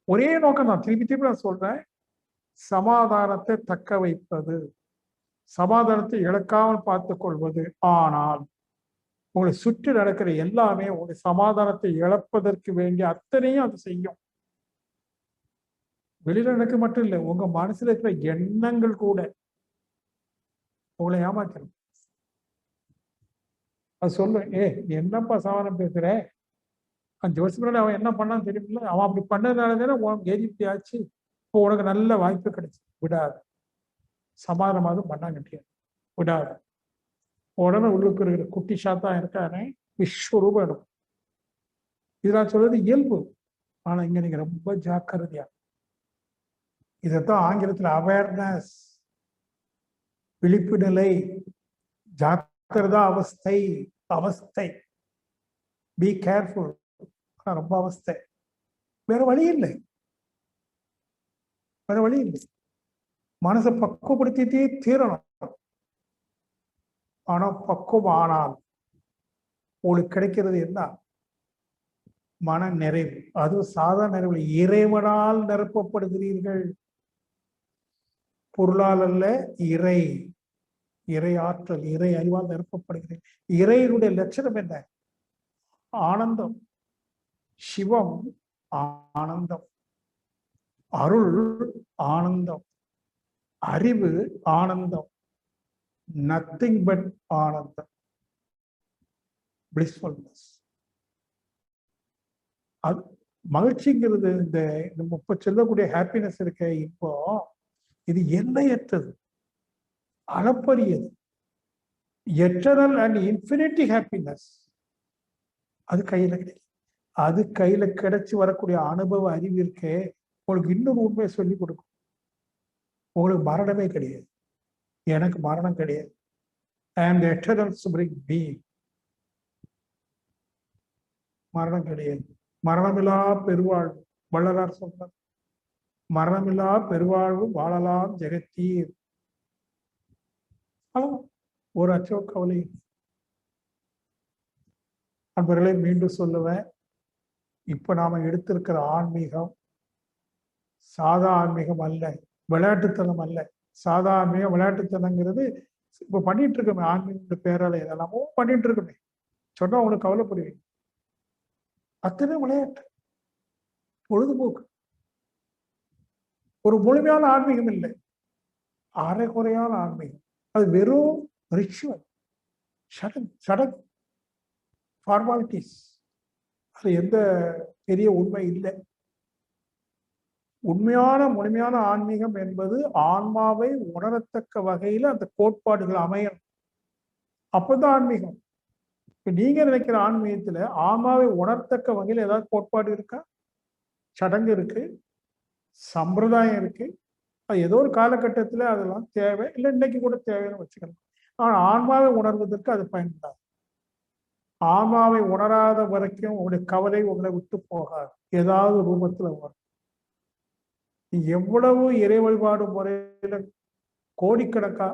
ஒரே நோக்கம் தான், திருப்பி திருப்பி நான் சொல்றேன், சமாதானத்தை தக்க வைப்பது, சமாதானத்தை இழக்காமல் பார்த்துக் கொள்வது. ஆனால் உங்களை சுற்றி நடக்கிற எல்லாமே உங்களுடைய சமாதானத்தை இழப்பதற்கு வேண்டிய அத்தனையும் அது செய்யும். வெளியில நடக்க மட்டும் இல்லை, உங்க மனசுல இருக்கிற எண்ணங்கள் கூட உங்களை ஏமாத்தணும். அது சொல்லு, நீ என்னப்பா சமாதானம் பேசுற, 5 வருஷம் முன்னாடி அவன் என்ன பண்ணான்னு தெரியுமில்ல, அவன் அப்படி பண்ணதுனாலதானே உனக்கு எதிர்ப்பு ஆச்சு, இப்போ உனக்கு நல்ல வாய்ப்பு கிடைச்சு. விடாது. சமாதானமாக பண்ணாங்க, விடாது. உடனே உள்ளுக்கு இருக்கிற குட்டி சாத்தா இருக்கானே, விஸ்வரூபம் எடுக்கும். இது நான் சொல்றது இயல்பு. ஆனா இங்க நீங்க ரொம்ப ஜாக்கிரதையா, இதைத்தான் ஆங்கிலத்தில் அவேர்னஸ், விழிப்பு நிலை, ஜாக்கிரதா அவஸ்தை, அவஸ்தை, பி கேர்ஃபுல். ரொம்ப அவஸ்தை, வேற வழி இல்லை, வேற வழி இல்லை. மனசை பக்குவப்படுத்திட்டே தீரணும். ஆனா பக்குவம் ஆனால் உங்களுக்கு கிடைக்கிறது என்ன? மன நிறைவு. அது சாதாரண நிறைவு, இறைவனால் நிரப்பப்படுகிறீர்கள். பொருளால் அல்ல, இறை இறை ஆற்றல், இறை அறிவால் நிரப்பப்படுகிறேன். இறையினுடைய லட்சணம் என்ன? ஆனந்தம். சிவம் ஆனந்தம், அருள் ஆனந்தம், அறிவு ஆனந்தம், நத்திங் பட் ஆனந்தம், பிளிஸ்ஃபுல்னஸ். அது மகிழ்ச்சிங்கிறது இந்த நம்ம இப்ப சொல்லக்கூடிய ஹாப்பினஸ் இருக்க, இப்போ இது எல்லையற்றது, அளப்பரியது, எட்டர்னல் அண்ட் இன்ஃபினிட்டி ஹாப்பினஸ். அது கையில கிடைக்கும். அது கையில கிடைச்சி வரக்கூடிய அனுபவ அறிவு இருக்கே, உங்களுக்கு இன்னொரு உண்மையை சொல்லி கொடுக்கும். உங்களுக்கு மரணமே கிடையாது. எனக்கு மரணம் கிடையாது. I am the eternal supreme being. மரணம் கிடையாது. மரணமில்லா பெருவாழ்வு வள்ளலார் சொல்றார். மரணமில்லா பெருவாழ்வு வாழலாம் ஜெகத்தீர். ஒரு அச்சோ கவலை. நண்பர்களை மீண்டும் சொல்லுவேன், இப்ப நாம எடுத்திருக்கிற ஆன்மீகம் சாதா ஆன்மீகம் அல்ல, விளையாட்டுத்தனம் அல்ல. சாதா ஆன்மீகம் விளையாட்டுத்தனங்கிறது இப்ப பண்ணிட்டு இருக்கோமே, ஆன்மீக பேரால இதெல்லாமோ பண்ணிட்டு இருக்கோமே, சொன்னா உங்களுக்கு கவலைப்படுவீங்க. அத்தனை விளையாட்டு, பொழுதுபோக்கு. ஒரு முழுமையான ஆன்மீகம் இல்லை, அரைகுறையான ஆன்மீகம். அது வெறும் ரிச்சுவல், சடங்கு, ஃபார்மாலிட்டிஸ். அது எந்த பெரிய உண்மை இல்லை. உண்மையான முழுமையான ஆன்மீகம் என்பது ஆன்மாவை உணரத்தக்க வகையில அந்த கோட்பாடுகள் அமையணும். அப்பதான் ஆன்மீகம். இப்ப நீங்க நினைக்கிற ஆன்மீகத்துல ஆன்மாவை உணர்த்தக்க வகையில் ஏதாவது கோட்பாடு இருக்கா? சடங்கு இருக்கு, சம்பிரதாயம் இருக்கு. அது ஏதோ ஒரு காலகட்டத்துல அதெல்லாம் தேவை, இல்லை இன்னைக்கு கூட தேவைன்னு வச்சுக்கலாம். ஆனா ஆன்மாவை உணர்வதற்கு அது பயன்படாது. ஆன்மாவை உணராத வரைக்கும் உங்களுடைய கவலை உங்களை விட்டு போகாது, ஏதாவது ரூபத்துல வரும். எவ்வளவு இறை வழிபாடு முறையில கோடிக்கணக்கா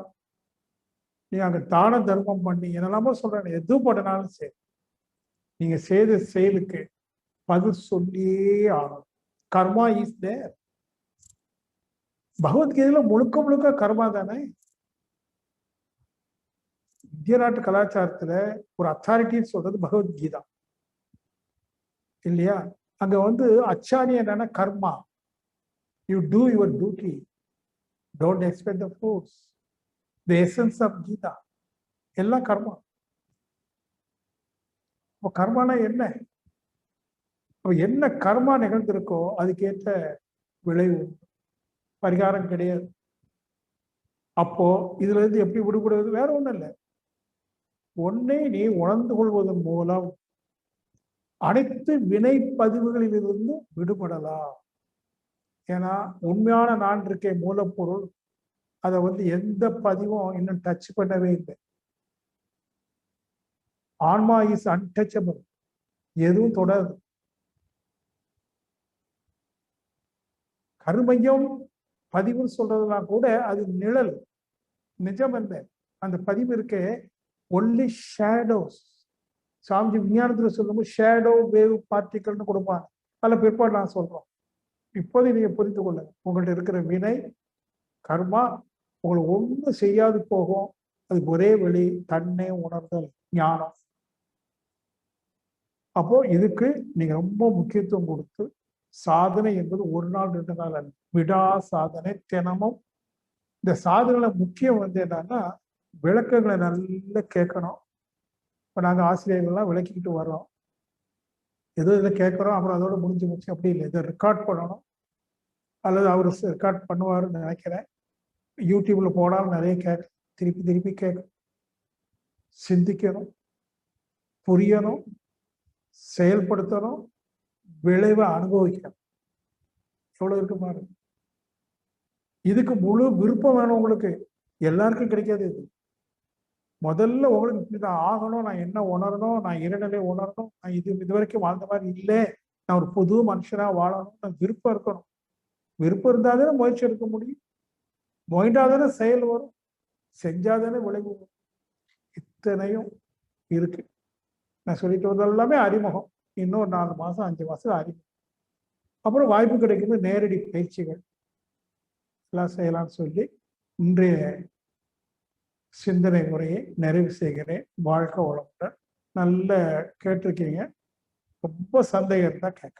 நீ அங்க தான தர்மம் பண்ணி என்னெல்லாமோ சொல்றேன், எது பண்ணனாலும் சரி, நீங்க செய்த செயலுக்கு பதில் சொல்லியே ஆகணும். கர்மா இஸ் தேர். பகவத்கீதையில முழுக்க முழுக்க கர்மா தானே. இந்திய நாட்டு கலாச்சாரத்துல ஒரு அத்தாரிட்டின்னு சொல்றது பகவத்கீதா இல்லையா? அங்க அச்சாணி என்னன்னா கர்மா. You do your duty. Don't expect the fruits. The essence of Gita. எல்லாம் கர்மா. இப்போ கர்மானா என்ன? என்ன கர்மா நிகழ்ந்திருக்கோ அதுக்கேற்ற விளைவு, பரிகாரம் கிடையாது. அப்போ இதுல இருந்து எப்படி விடுபடுவது? வேற ஒண்ணும் இல்லை. ஒன்னை நீ உணர்ந்து கொள்வதன் மூலம் அனைத்து வினை பதிவுகளிலிருந்து விடுபடலாம். ஏன்னா உண்மையான நான் இருக்கே மூலப்பொருள், அதை எந்த பதிவும் இன்னும் டச் பண்ணவே இல்லை. ஆன்மா இஸ் அன்டச்சபிள், எதுவும் தொடருது. கருமையம் பதிவுன்னு சொல்றதுலாம் கூட அது நிழல், நிஜம் அல்ல. அந்த பதிவு இருக்கே ஒன்லி ஷேடோஸ். சாமிஜி விஞ்ஞானத்துல சொல்லும்போது ஷேடோ வேவ் பார்ட்டிகல்னு கொடுப்பாங்க. அதில் பிற்பாடு நான் சொல்றோம். இப்போது நீங்க புரிந்து கொள்ள, உங்கள்ட்ட இருக்கிற வினை கர்மா உங்களை ஒன்றும் செய்யாது போகும். அதுக்கு ஒரே வழி தன்னை உணர்தல், ஞானம். அப்போ இதுக்கு நீங்க ரொம்ப முக்கியத்துவம் கொடுத்து, சாதனை என்பது ஒரு நாள் 2 நாள் அல்ல, விடா சாதனை தினமும். இந்த சாதனை முக்கியம் என்னன்னா விளக்கங்களை நல்லா கேட்கணும். இப்போ நாங்கள் ஆசிரியர்கள்லாம் விளக்கிக்கிட்டு வர்றோம், ஏதோ இதில் கேட்குறோம், அப்புறம் அதோட முடிஞ்சு அப்படி இல்லை. இதை ரெக்கார்ட் பண்ணணும், அல்லது அவர் ரெக்கார்ட் பண்ணுவாருன்னு நினைக்கிறேன். யூடியூப்ல போனாலும் நிறைய கேட்க, திருப்பி திருப்பி கேட்கணும், சிந்திக்கணும், புரியணும், செயல்படுத்தணும், விளைவை அனுபவிக்கணும். எவ்வளவு இருக்கு பாருங்க. இதுக்கு முழு விருப்பம் வேணும் உங்களுக்கு. எல்லாருக்கும் கிடைக்காது இது. முதல்ல உங்களுக்கு இப்படிதான் ஆகணும், நான் என்ன உணரணும், நான் இறைநிலை உணரணும், நான் இது வரைக்கும் வாழ்ந்த மாதிரி இல்லை, நான் ஒரு புது மனுஷனா வாழணும், விருப்பம் இருக்கணும். விருப்பம் இருந்தாதானே முயற்சி எடுக்க முடியும். முயன்றாதானே செயல் வரும், செஞ்சாதானே விளைவு வரும். இத்தனையும் இருக்கு. நான் சொல்லிட்டு வந்தது எல்லாமே அறிமுகம். இன்னொரு 4 மாசம் 5 மாசம் அறிமுகம். அப்புறம் வாய்ப்பு கிடைக்குது நேரடி பயிற்சிகள் எல்லாம் செய்யலாம்னு சொல்லி இன்றைய சிந்தனை முறையை நிறைவு செய்கிறேன். வாழ்க வளமுடன். நல்ல கேட்டிருக்கீங்க. ரொம்ப சந்தேகம் இருந்தா கேட்க.